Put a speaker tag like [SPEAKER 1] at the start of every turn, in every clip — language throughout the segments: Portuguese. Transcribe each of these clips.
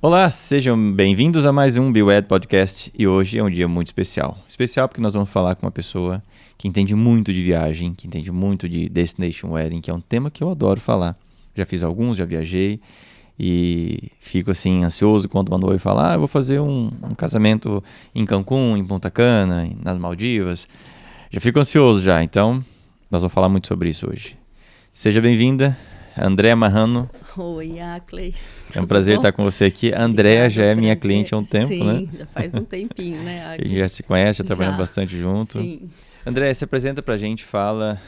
[SPEAKER 1] Olá, sejam bem-vindos a mais um BeWed Podcast e hoje é um dia muito especial. Especial porque nós vamos falar com uma pessoa que entende muito de viagem, que entende muito de Destination Wedding, que é um tema que eu adoro falar. Já fiz alguns, já viajei e fico assim ansioso quando uma noiva fala: eu vou fazer um casamento em Cancún, em Punta Cana, nas Maldivas. Já fico ansioso já, então nós vamos falar muito sobre isso hoje. Seja bem-vinda, Andréa Marrano.
[SPEAKER 2] Oi, Acley.
[SPEAKER 1] É um prazer estar com você aqui. A Andréa já é minha cliente há um tempo,
[SPEAKER 2] sim,
[SPEAKER 1] né?
[SPEAKER 2] Sim, já faz um tempinho, né,
[SPEAKER 1] A gente já se conhece, já trabalhamos bastante junto.
[SPEAKER 2] Sim.
[SPEAKER 1] Andréa, se apresenta pra gente, fala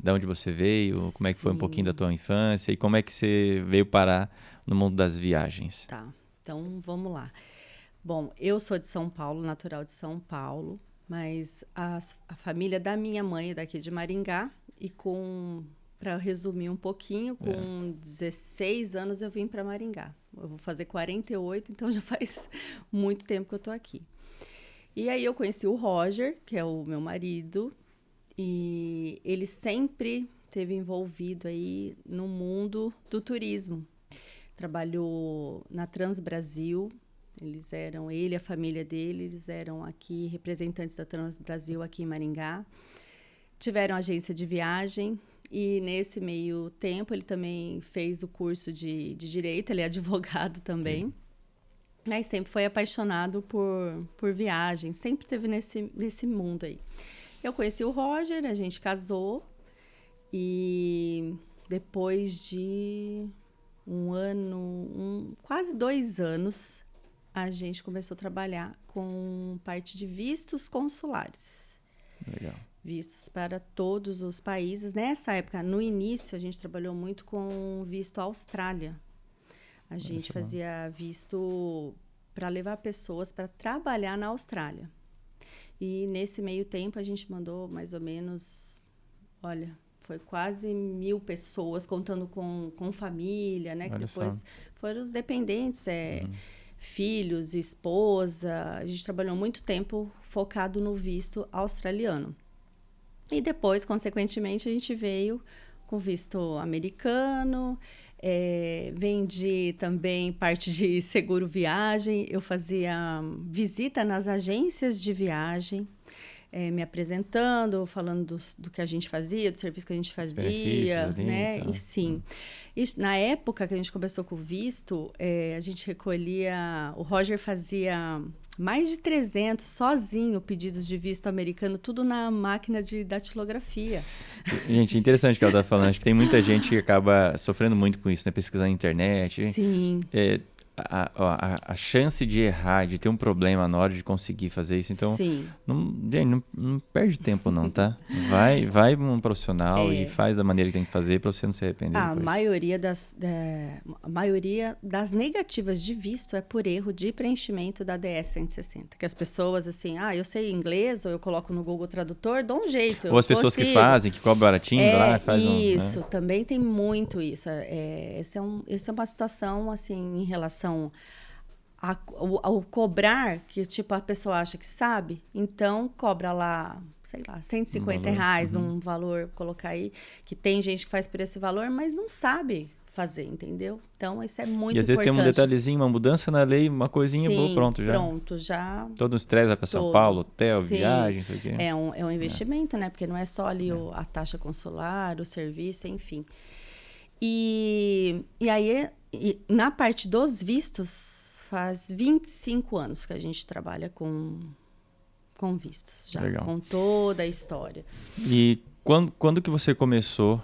[SPEAKER 1] de onde você veio, como é que foi um
[SPEAKER 2] Sim.
[SPEAKER 1] pouquinho da tua infância e como é que você veio parar no mundo das viagens.
[SPEAKER 2] Tá, então vamos lá. Bom, eu sou de São Paulo, natural de São Paulo, mas a família da minha mãe é daqui de Maringá e para resumir um pouquinho, com 16 anos eu vim para Maringá. Eu vou fazer 48, então já faz muito tempo que eu tô aqui. E aí eu conheci o Roger, que é o meu marido, e ele sempre esteve envolvido aí no mundo do turismo. Trabalhou na Transbrasil, ele e a família dele, eles eram aqui representantes da Transbrasil aqui em Maringá. Tiveram agência de viagem e nesse meio tempo ele também fez o curso de Direito, ele é advogado também. Sim. Mas sempre foi apaixonado por viagem, sempre esteve nesse mundo aí. Eu conheci o Roger, a gente casou e depois de quase 2 anos, a gente começou a trabalhar com parte de vistos consulares.
[SPEAKER 1] Legal.
[SPEAKER 2] Vistos para todos os países. Nessa época, no início, a gente trabalhou muito com visto Austrália. A gente fazia visto para levar pessoas para trabalhar na Austrália. E nesse meio tempo, a gente mandou mais ou menos, foi quase 1.000 pessoas, contando com família, né? Que depois foram os dependentes, filhos, esposa. A gente trabalhou muito tempo focado no visto australiano. E depois, consequentemente, a gente veio com visto americano. Vendi também parte de seguro viagem. Eu fazia visita nas agências de viagem, me apresentando, falando do que a gente fazia, do serviço que a gente fazia, né? E sim. E na época que a gente começou com o visto, a gente recolhia... O Roger fazia mais de 300 sozinho pedidos de visto americano, tudo na máquina de datilografia.
[SPEAKER 1] Gente, interessante o que ela está falando. Acho que tem muita gente que acaba sofrendo muito com isso, né? Pesquisando na internet.
[SPEAKER 2] Sim.
[SPEAKER 1] A chance de errar, de ter um problema na hora de conseguir fazer isso. Então, não perde tempo não, tá? Vai um profissional e faz da maneira que tem que fazer para você não se arrepender depois.
[SPEAKER 2] A maioria das negativas de visto é por erro de preenchimento da DS 160. Que as pessoas, assim, eu sei inglês, ou eu coloco no Google Tradutor, dou um jeito.
[SPEAKER 1] Ou as pessoas que fazem, que cobram baratinho lá, faz
[SPEAKER 2] isso,
[SPEAKER 1] né?
[SPEAKER 2] Também tem muito isso. Essa é uma situação, assim, em relação ao cobrar, que tipo a pessoa acha que sabe, então cobra lá, sei lá, R$150, um valor, colocar aí, que tem gente que faz por esse valor, mas não sabe fazer, entendeu? Então, isso é muito importante.
[SPEAKER 1] E às vezes tem um detalhezinho, uma mudança na lei, uma coisinha boa, pronto já.
[SPEAKER 2] Pronto, já.
[SPEAKER 1] Todo o estresse vai para São Paulo, hotel, viagem, isso aqui.
[SPEAKER 2] É um investimento, né? Porque não é só ali a taxa consular, o serviço, enfim. E aí, na parte dos vistos, faz 25 anos que a gente trabalha com vistos, já. Legal. Com toda a história.
[SPEAKER 1] E quando que você começou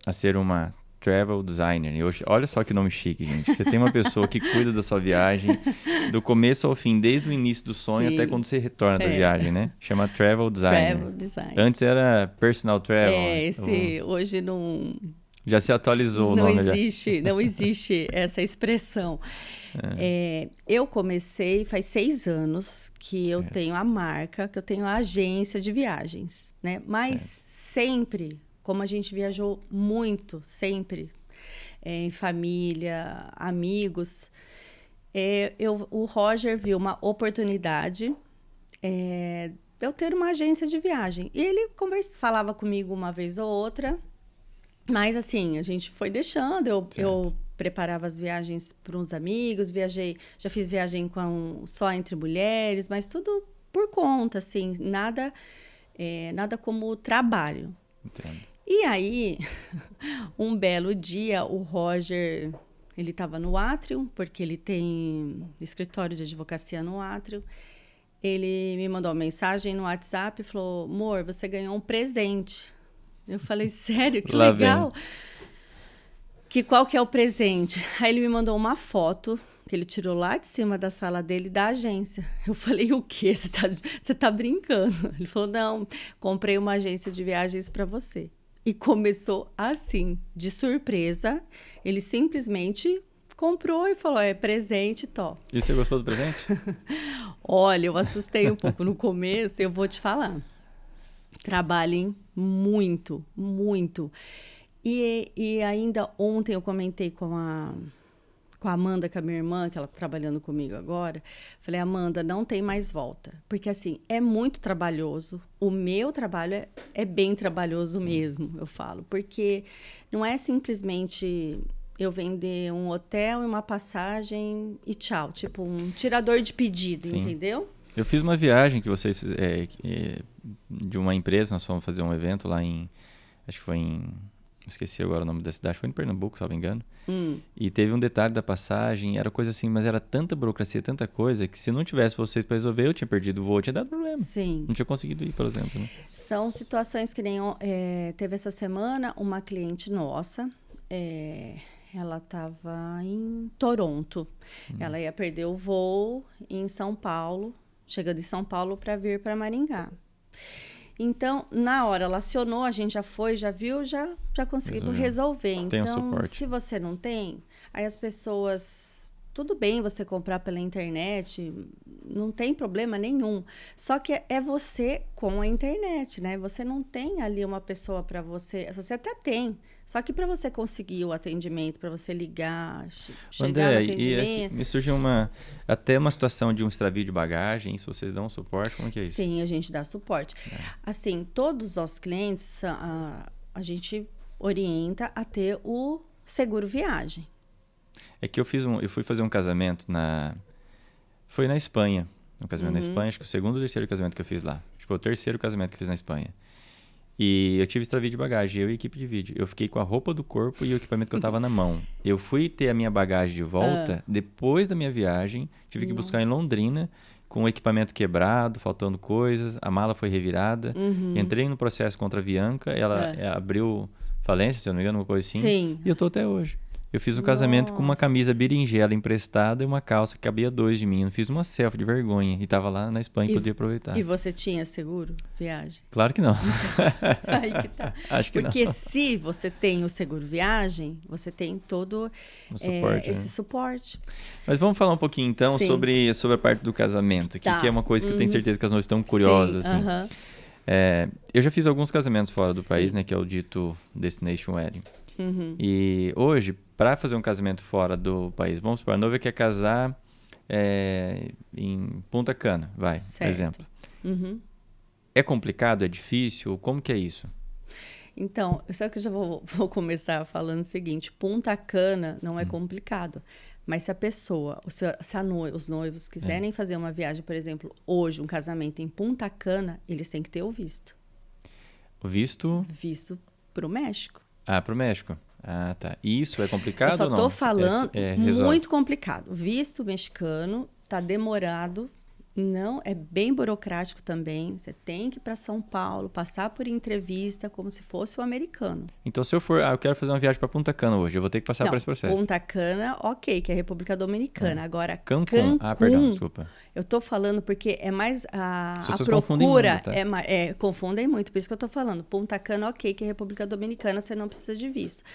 [SPEAKER 1] a ser uma travel designer? E hoje, olha só que nome chique, gente. Você tem uma pessoa que cuida da sua viagem do começo ao fim, desde o início do sonho até quando você retorna da viagem, né? Chama travel designer.
[SPEAKER 2] Travel designer.
[SPEAKER 1] Antes era personal travel.
[SPEAKER 2] Hoje não...
[SPEAKER 1] Já se atualizou o nome.
[SPEAKER 2] Não existe essa expressão. Eu comecei, faz 6 anos que eu tenho a marca, que eu tenho a agência de viagens, né? Mas sempre, como a gente viajou muito, sempre, em família, amigos, o Roger viu uma oportunidade eu ter uma agência de viagem. E ele falava comigo uma vez ou outra, mas assim, a gente foi deixando, eu preparava as viagens para uns amigos, já fiz viagem só entre mulheres, mas tudo por conta, assim, nada como trabalho.
[SPEAKER 1] Entendo.
[SPEAKER 2] E aí, um belo dia, o Roger, ele estava no Átrio, porque ele tem escritório de advocacia no Átrio. Ele me mandou uma mensagem no WhatsApp e falou: amor, você ganhou um presente. Eu falei: sério? Que
[SPEAKER 1] Lá
[SPEAKER 2] legal. Qual que é o presente? Aí ele me mandou uma foto que ele tirou lá de cima da sala dele, da agência. Eu falei: o quê? Você tá brincando? Ele falou: não, comprei uma agência de viagens para você. E começou assim, de surpresa. Ele simplesmente comprou e falou: é presente, top.
[SPEAKER 1] E você gostou do presente?
[SPEAKER 2] Olha, eu assustei um pouco no começo, eu vou te falar. Trabalhem muito, muito. E ainda ontem eu comentei com a Amanda, com a minha irmã, que ela está trabalhando comigo agora. Falei: Amanda, não tem mais volta. Porque, assim, é muito trabalhoso. O meu trabalho é bem trabalhoso mesmo, eu falo. Porque não é simplesmente eu vender um hotel e uma passagem e tchau. Tipo, um tirador de pedido,
[SPEAKER 1] Sim.
[SPEAKER 2] Entendeu?
[SPEAKER 1] Eu fiz uma viagem que vocês... de uma empresa, nós fomos fazer um evento lá em... Acho que foi em... Esqueci agora o nome da cidade, foi em Pernambuco, se não me engano. E teve um detalhe da passagem, era coisa assim, mas era tanta burocracia, tanta coisa, que se não tivesse vocês para resolver, eu tinha perdido o voo, tinha dado problema.
[SPEAKER 2] Sim.
[SPEAKER 1] Não tinha conseguido ir, por exemplo. Né?
[SPEAKER 2] São situações que nem... teve essa semana uma cliente nossa, ela estava em Toronto. Ela ia perder o voo em São Paulo, chegando em São Paulo para vir para Maringá. Então, na hora, ela acionou, a gente já foi, já viu, já conseguimos resolver.
[SPEAKER 1] Tem
[SPEAKER 2] Então,
[SPEAKER 1] um suporte.
[SPEAKER 2] se você não tem, aí as pessoas... Tudo bem você comprar pela internet, não tem problema nenhum. Só que é você com a internet, né? Você não tem ali uma pessoa para você... Você até tem, só que para você conseguir o atendimento, para você ligar, chegar no atendimento...
[SPEAKER 1] E aqui me surgiu até uma situação de um extravio de bagagem, se vocês dão suporte, como que é isso?
[SPEAKER 2] Sim, a gente dá suporte. Assim, todos os nossos clientes, a gente orienta a ter o seguro viagem.
[SPEAKER 1] É que eu fui fazer um casamento foi na Espanha. Um casamento na Espanha, acho que o segundo ou terceiro casamento que eu fiz lá. Acho que foi o terceiro casamento que eu fiz na Espanha. E eu tive extravio de bagagem, eu e a equipe de vídeo. Eu fiquei com a roupa do corpo e o equipamento que eu tava na mão. Eu fui ter a minha bagagem de volta depois da minha viagem. Tive que buscar em Londrina, com o equipamento quebrado, faltando coisas. A mala foi revirada. Entrei no processo contra a Avianca. Ela abriu falência, se eu não me engano, uma coisa assim.
[SPEAKER 2] Sim.
[SPEAKER 1] E eu tô até hoje. Eu fiz um casamento com uma camisa berinjela emprestada e uma calça que cabia 2 de mim. Eu fiz uma selfie de vergonha e tava lá na Espanha e podia aproveitar.
[SPEAKER 2] E você tinha seguro viagem?
[SPEAKER 1] Claro que não.
[SPEAKER 2] Aí que tá.
[SPEAKER 1] Acho que
[SPEAKER 2] Porque
[SPEAKER 1] não.
[SPEAKER 2] se você tem o seguro viagem, você tem todo
[SPEAKER 1] suporte,
[SPEAKER 2] esse suporte.
[SPEAKER 1] Mas vamos falar um pouquinho então sobre a parte do casamento, que é uma coisa que eu tenho certeza que as noivas estão curiosas.
[SPEAKER 2] Sim,
[SPEAKER 1] assim. Eu já fiz alguns casamentos fora do país, né, que é o dito Destination Wedding. E hoje, para fazer um casamento fora do país, vamos supor, a noiva quer casar em Punta Cana, por exemplo. É complicado? É difícil? Como que é isso?
[SPEAKER 2] Então, só que eu já vou começar falando o seguinte: Punta Cana não é complicado. Mas se a pessoa, os noivos quiserem fazer uma viagem, por exemplo, hoje, um casamento em Punta Cana, eles têm que ter o visto.
[SPEAKER 1] O visto?
[SPEAKER 2] Visto para o México.
[SPEAKER 1] Ah, para o México. Ah, tá. E isso é complicado ou não?
[SPEAKER 2] Eu só estou falando muito complicado. Visto mexicano está demorado. Não, é bem burocrático também. Você tem que ir para São Paulo, passar por entrevista como se fosse o americano.
[SPEAKER 1] Então, se eu for, eu quero fazer uma viagem para Punta Cana hoje, eu vou ter que passar por esse processo.
[SPEAKER 2] Punta Cana, ok, que é a República Dominicana. Agora,
[SPEAKER 1] Cancún. Ah, perdão, desculpa.
[SPEAKER 2] Eu tô falando porque é mais a procura
[SPEAKER 1] confundem muito, tá?
[SPEAKER 2] Confundem muito, por isso que eu tô falando. Punta Cana, ok, que é a República Dominicana, você não precisa de visto.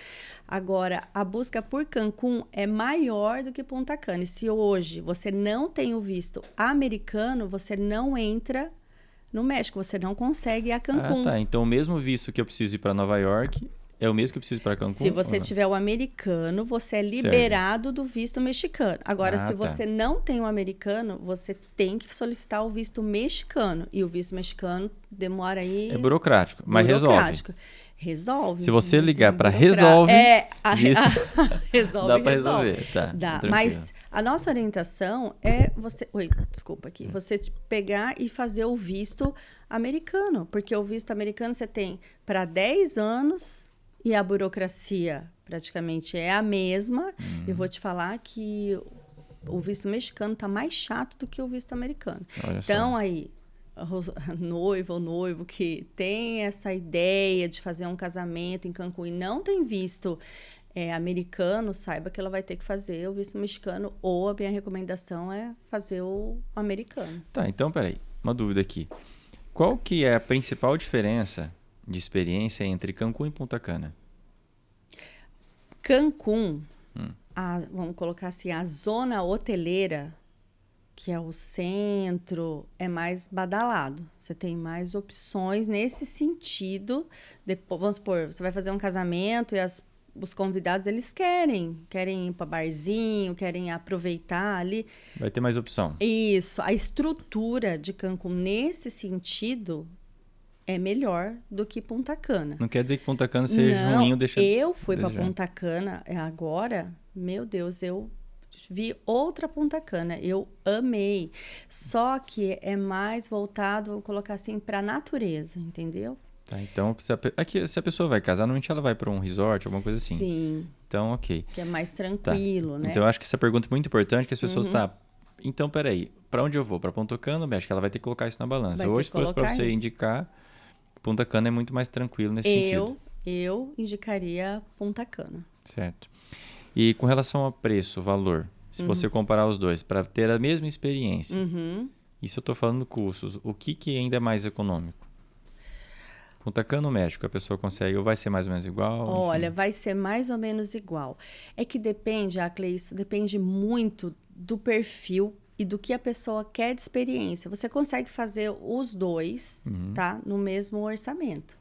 [SPEAKER 2] Agora, a busca por Cancún é maior do que Punta Cana. E se hoje você não tem o visto americano, você não entra no México, você não consegue ir a Cancún.
[SPEAKER 1] Ah, tá. Então, o mesmo visto que eu preciso ir para Nova York é o mesmo que eu preciso ir para Cancún?
[SPEAKER 2] Se você tiver o americano, você é liberado do visto mexicano. Agora, se você não tem o americano, você tem que solicitar o visto mexicano. E o visto mexicano demora aí...
[SPEAKER 1] É burocrático, mas resolve.
[SPEAKER 2] Resolve.
[SPEAKER 1] Se você ligar para
[SPEAKER 2] resolve.
[SPEAKER 1] Resolve, dá para resolver. Tá,
[SPEAKER 2] dá. Mas a nossa orientação é você... desculpa aqui. Você pegar e fazer o visto americano. Porque o visto americano você tem para 10 anos e a burocracia praticamente é a mesma. Eu vou te falar que o visto mexicano está mais chato do que o visto americano.
[SPEAKER 1] Olha
[SPEAKER 2] então,
[SPEAKER 1] só.
[SPEAKER 2] aí... noivo que tem essa ideia de fazer um casamento em Cancún e não tem visto americano, saiba que ela vai ter que fazer o visto mexicano, ou a minha recomendação é fazer o americano.
[SPEAKER 1] Tá, então peraí, uma dúvida aqui. Qual que é a principal diferença de experiência entre Cancún e Punta Cana?
[SPEAKER 2] Cancún, vamos colocar assim, a zona hoteleira, que é o centro, é mais badalado. Você tem mais opções nesse sentido. Depois, vamos supor, você vai fazer um casamento e os convidados, eles querem ir para barzinho, querem aproveitar ali.
[SPEAKER 1] Vai ter mais opção.
[SPEAKER 2] Isso. A estrutura de Cancún, nesse sentido, é melhor do que Punta Cana.
[SPEAKER 1] Não quer dizer que Punta Cana seja ruim ou deixa...
[SPEAKER 2] Eu fui para Punta Cana agora, meu Deus, eu... vi outra Punta Cana, eu amei. Só que é mais voltado, vou colocar assim, para a natureza, entendeu?
[SPEAKER 1] Tá, então, se a pessoa vai casar, normalmente ela vai para um resort, alguma coisa assim.
[SPEAKER 2] Sim.
[SPEAKER 1] Então, ok.
[SPEAKER 2] Que é mais tranquilo, né?
[SPEAKER 1] Então, eu acho que essa pergunta é muito importante, que as pessoas... Então, peraí, para onde eu vou? Para Punta Cana? Acho que ela vai ter que colocar isso na balança. Hoje, se fosse para você indicar, Punta Cana é muito mais tranquilo nesse sentido.
[SPEAKER 2] Eu indicaria Punta Cana.
[SPEAKER 1] Certo. E com relação ao preço, valor, se você comparar os dois, para ter a mesma experiência, isso eu estou falando custos, o que ainda é mais econômico? Punta Cana ou México, a pessoa consegue, ou vai ser mais ou menos igual?
[SPEAKER 2] Olha,
[SPEAKER 1] enfim.
[SPEAKER 2] vai ser mais ou menos igual. É que depende, isso depende muito do perfil e do que a pessoa quer de experiência. Você consegue fazer os dois, tá? No mesmo orçamento.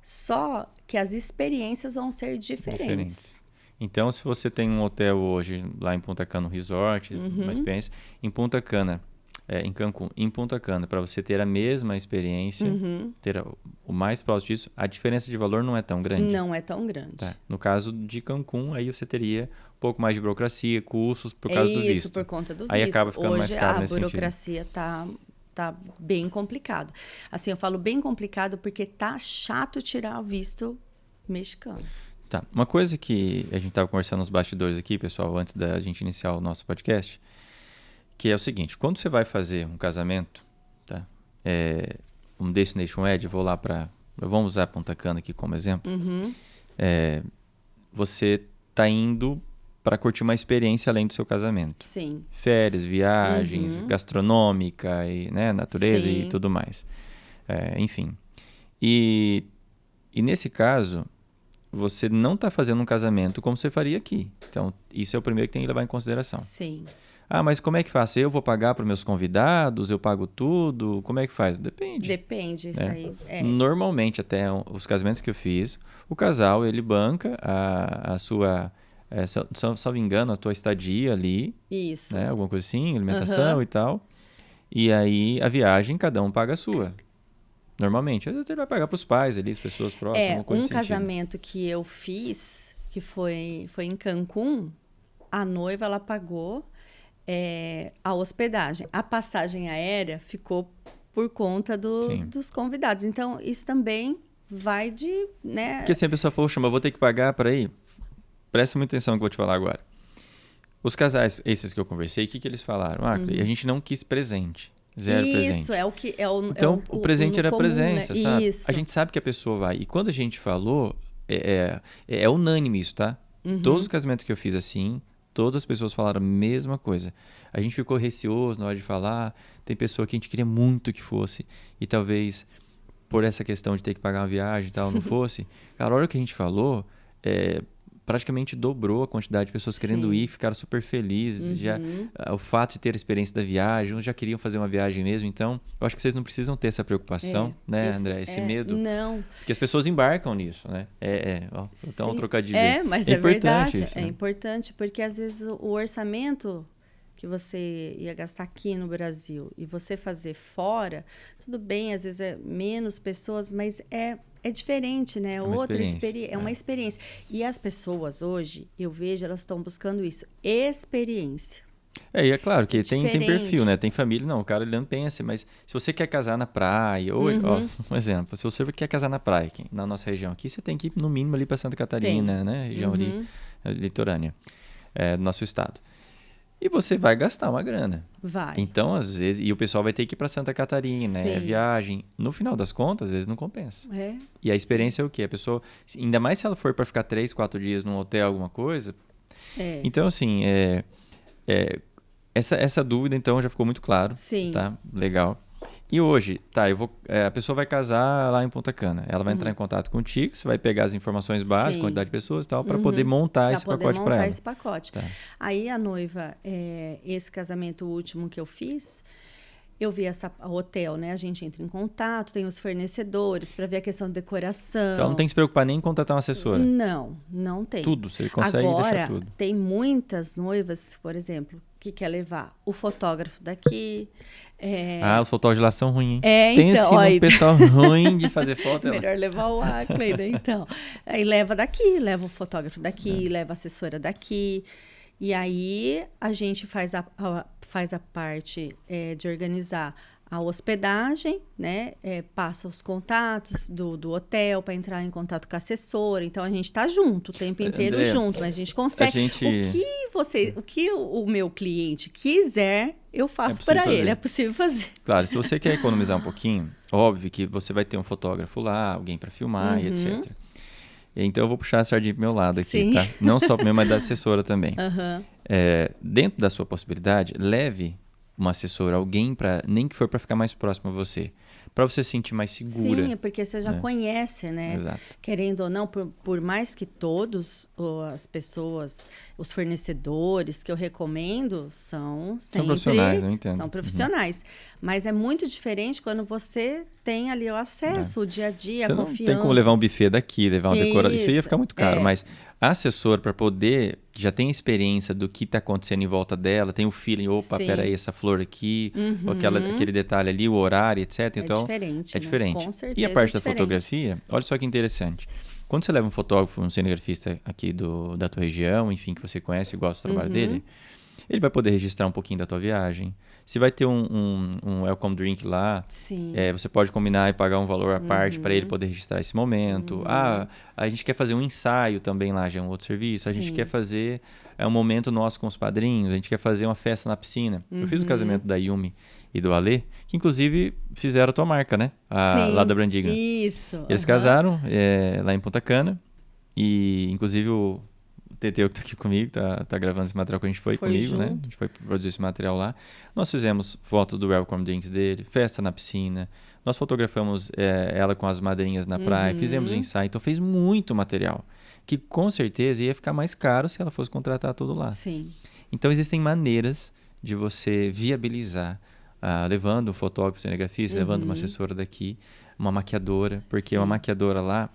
[SPEAKER 2] Só que as experiências vão ser diferentes.
[SPEAKER 1] Então, se você tem um hotel hoje lá em Punta Cana, um resort, uma experiência, em Punta Cana, em Cancún, em Punta Cana, para você ter a mesma experiência, ter o mais próximo disso, a diferença de valor não é tão grande.
[SPEAKER 2] Não é tão grande.
[SPEAKER 1] Tá. No caso de Cancún, aí você teria um pouco mais de burocracia, custos por causa do visto.
[SPEAKER 2] Isso, por conta do visto.
[SPEAKER 1] Aí acaba ficando mais caro nesse sentido.
[SPEAKER 2] Hoje a burocracia tá bem complicado. Assim, eu falo bem complicado porque tá chato tirar o visto mexicano.
[SPEAKER 1] Tá. Uma coisa que a gente estava conversando nos bastidores aqui, pessoal, antes da gente iniciar o nosso podcast, que é o seguinte, quando você vai fazer um casamento, tá? Um Destination Wedding, vamos usar Punta Cana aqui como exemplo, você está indo para curtir uma experiência além do seu casamento.
[SPEAKER 2] Sim.
[SPEAKER 1] Férias, viagens, gastronômica, e, né, natureza
[SPEAKER 2] Sim.
[SPEAKER 1] e tudo mais. Enfim. E nesse caso... você não está fazendo um casamento como você faria aqui. Então, isso é o primeiro que tem que levar em consideração.
[SPEAKER 2] Sim.
[SPEAKER 1] Ah, mas como é que faço? Eu vou pagar para os meus convidados? Eu pago tudo? Como é que faz? Depende.
[SPEAKER 2] Depende, isso aí.
[SPEAKER 1] Normalmente, até os casamentos que eu fiz, o casal, ele banca a sua... salvo engano, a tua estadia ali.
[SPEAKER 2] Isso.
[SPEAKER 1] Né? Alguma coisa assim, alimentação e tal. E aí, a viagem, cada um paga a sua. Normalmente. Às vezes ele vai pagar para os pais ali, as pessoas próximas. Alguma coisa
[SPEAKER 2] um casamento que eu fiz, que foi em Cancún, a noiva, ela pagou a hospedagem. A passagem aérea ficou por conta dos convidados. Então, isso também vai de... né?
[SPEAKER 1] Porque assim a pessoa falou, mas eu vou ter que pagar para ir. Presta muita atenção no que eu vou te falar agora. Os casais, esses que eu conversei, o que eles falaram? A gente não quis presente. Zero presente.
[SPEAKER 2] Isso, é o que...
[SPEAKER 1] Então, o presente era
[SPEAKER 2] comum,
[SPEAKER 1] presença,
[SPEAKER 2] né?
[SPEAKER 1] sabe?
[SPEAKER 2] Isso.
[SPEAKER 1] A gente sabe que a pessoa vai. E quando a gente falou, é unânime isso, tá? Todos os casamentos que eu fiz assim, todas as pessoas falaram a mesma coisa. A gente ficou receoso na hora de falar. Tem pessoa que a gente queria muito que fosse. E talvez, por essa questão de ter que pagar uma viagem e tal, não fosse. Cara, a hora que a gente falou... praticamente dobrou a quantidade de pessoas querendo ir, ficaram super felizes. Já, o fato de ter a experiência da viagem, uns já queriam fazer uma viagem mesmo. Então, eu acho que vocês não precisam ter essa preocupação, né, André? Esse medo.
[SPEAKER 2] Não.
[SPEAKER 1] Porque as pessoas embarcam nisso, né? Então, um trocadilho.
[SPEAKER 2] Mas é verdade.
[SPEAKER 1] Isso, né?
[SPEAKER 2] É importante, porque às vezes o orçamento que você ia gastar aqui no Brasil e você fazer fora, tudo bem, às vezes é menos pessoas, mas é diferente, né?
[SPEAKER 1] É uma
[SPEAKER 2] Outra
[SPEAKER 1] experiência.
[SPEAKER 2] é uma experiência. E as pessoas hoje, eu vejo, elas estão buscando isso, experiência.
[SPEAKER 1] E é claro que
[SPEAKER 2] É
[SPEAKER 1] tem perfil,
[SPEAKER 2] diferente.
[SPEAKER 1] né? Tem família, não, o cara ele não pensa, mas se você quer casar na praia, hoje, ó, um exemplo, se você quer casar na praia, aqui, na nossa região aqui, você tem que ir no mínimo ali para Santa Catarina, né? Região ali litorânea, do nosso estado. E você vai gastar uma grana.
[SPEAKER 2] Vai.
[SPEAKER 1] Então, às vezes, e o pessoal vai ter que ir para Santa Catarina,
[SPEAKER 2] Sim.
[SPEAKER 1] viagem. No final das contas, às vezes não compensa.
[SPEAKER 2] É,
[SPEAKER 1] E a experiência é o quê? A pessoa, ainda mais se ela for para ficar 3, 4 dias num hotel, alguma coisa. Então, assim, essa dúvida, então, já ficou muito claro.
[SPEAKER 2] Sim.
[SPEAKER 1] Tá? Legal. E hoje, a pessoa vai casar lá em Ponta Cana. Ela vai entrar em contato contigo, você vai pegar as informações básicas,
[SPEAKER 2] Sim.
[SPEAKER 1] quantidade de pessoas e tal, para poder montar esse pacote para ela.
[SPEAKER 2] Esse pacote.
[SPEAKER 1] Tá.
[SPEAKER 2] Aí a noiva, esse casamento último que eu fiz, eu vi o hotel, né? A gente entra em contato, tem os fornecedores para ver a questão de decoração.
[SPEAKER 1] Então, não tem que se preocupar nem em contratar uma assessora.
[SPEAKER 2] Não tem.
[SPEAKER 1] Tudo, você consegue deixar tudo.
[SPEAKER 2] Tem muitas noivas, por exemplo, que quer levar o fotógrafo daqui.
[SPEAKER 1] Os fotógrafos lá são ruins.
[SPEAKER 2] Então,
[SPEAKER 1] Pense no pessoal ruim de fazer foto.
[SPEAKER 2] Melhor levar o Ackley, né? Então, aí leva o fotógrafo daqui, leva a assessora daqui. E aí a gente faz a parte de organizar a hospedagem, né? Passa os contatos do hotel para entrar em contato com a assessora. Então a gente está junto o tempo inteiro,
[SPEAKER 1] Andréa,
[SPEAKER 2] junto, mas a gente consegue. O que o meu cliente quiser, eu faço para ele. É possível fazer.
[SPEAKER 1] Claro, se você quer economizar um pouquinho, óbvio que você vai ter um fotógrafo lá, alguém para filmar e etc. Então eu vou puxar a sardinha pro meu lado aqui,
[SPEAKER 2] Sim.
[SPEAKER 1] tá? Não só pro meu, mas da assessora também.
[SPEAKER 2] Uhum.
[SPEAKER 1] Dentro da sua possibilidade, leve uma assessora, alguém nem que for para ficar mais próximo a você, para você se sentir mais segura.
[SPEAKER 2] Sim, porque você já conhece, né?
[SPEAKER 1] Exato.
[SPEAKER 2] Querendo ou não, por mais que todos as pessoas, os fornecedores que eu recomendo são sempre...
[SPEAKER 1] São profissionais, eu entendo.
[SPEAKER 2] São profissionais. Mas é muito diferente quando você tem ali o acesso, o dia a dia,
[SPEAKER 1] você
[SPEAKER 2] a
[SPEAKER 1] não
[SPEAKER 2] confiança.
[SPEAKER 1] tem como levar um buffet daqui, levar um decorador. Isso ia ficar muito caro, mas a assessora, para poder, já tem experiência do que está acontecendo em volta dela, tem o feeling, peraí, essa flor aqui, ou aquele detalhe ali, o horário, etc. Então,
[SPEAKER 2] diferente,
[SPEAKER 1] é diferente.
[SPEAKER 2] Né? Com certeza.
[SPEAKER 1] E a parte da fotografia, olha só que interessante. Quando você leva um fotógrafo, um cinegrafista aqui da tua região, enfim, que você conhece e gosta do trabalho dele, ele vai poder registrar um pouquinho da tua viagem. Se vai ter um welcome drink lá, você pode combinar e pagar um valor à parte para ele poder registrar esse momento. A gente quer fazer um ensaio também lá, já é um outro serviço. A gente quer fazer um momento nosso com os padrinhos, a gente quer fazer uma festa na piscina. Eu fiz o casamento da Yumi e do Alê, que inclusive fizeram a tua marca, né? Lá da Brandigna.
[SPEAKER 2] Isso.
[SPEAKER 1] Eles casaram lá em Ponta Cana e inclusive o Teteu que tá aqui comigo, tá gravando esse material que a gente foi comigo,
[SPEAKER 2] junto.
[SPEAKER 1] né? A gente foi produzir esse material lá. Nós fizemos fotos do welcome drinks dele, festa na piscina. Nós fotografamos ela com as madrinhas na praia, fizemos ensaio. Então fez muito material, que com certeza ia ficar mais caro se ela fosse contratar tudo lá.
[SPEAKER 2] Sim.
[SPEAKER 1] Então existem maneiras de você viabilizar, levando um fotógrafo, cinegrafista, levando uma assessora daqui, uma maquiadora, porque uma maquiadora lá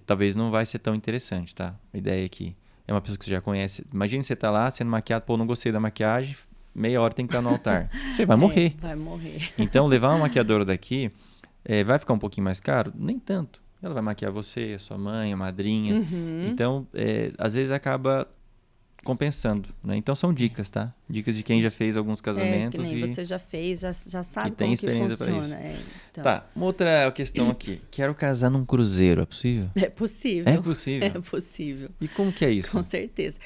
[SPEAKER 1] talvez não vai ser tão interessante, tá? A ideia aqui é uma pessoa que você já conhece. Imagina você tá lá sendo maquiado, não gostei da maquiagem, meia hora tem que estar no altar. Você vai morrer.
[SPEAKER 2] Vai morrer.
[SPEAKER 1] Então, levar uma maquiadora daqui vai ficar um pouquinho mais caro? Nem tanto. Ela vai maquiar você, a sua mãe, a madrinha. Então, às vezes acaba compensando, né? Então são dicas, tá? Dicas de quem já fez alguns casamentos
[SPEAKER 2] que nem você já fez, já sabe
[SPEAKER 1] que tem
[SPEAKER 2] como
[SPEAKER 1] experiência
[SPEAKER 2] que funciona.
[SPEAKER 1] Pra isso.
[SPEAKER 2] Então.
[SPEAKER 1] Tá, uma outra questão aqui. Quero casar num cruzeiro, é possível?
[SPEAKER 2] É possível.
[SPEAKER 1] É possível?
[SPEAKER 2] É possível.
[SPEAKER 1] E como que é isso?
[SPEAKER 2] Com certeza.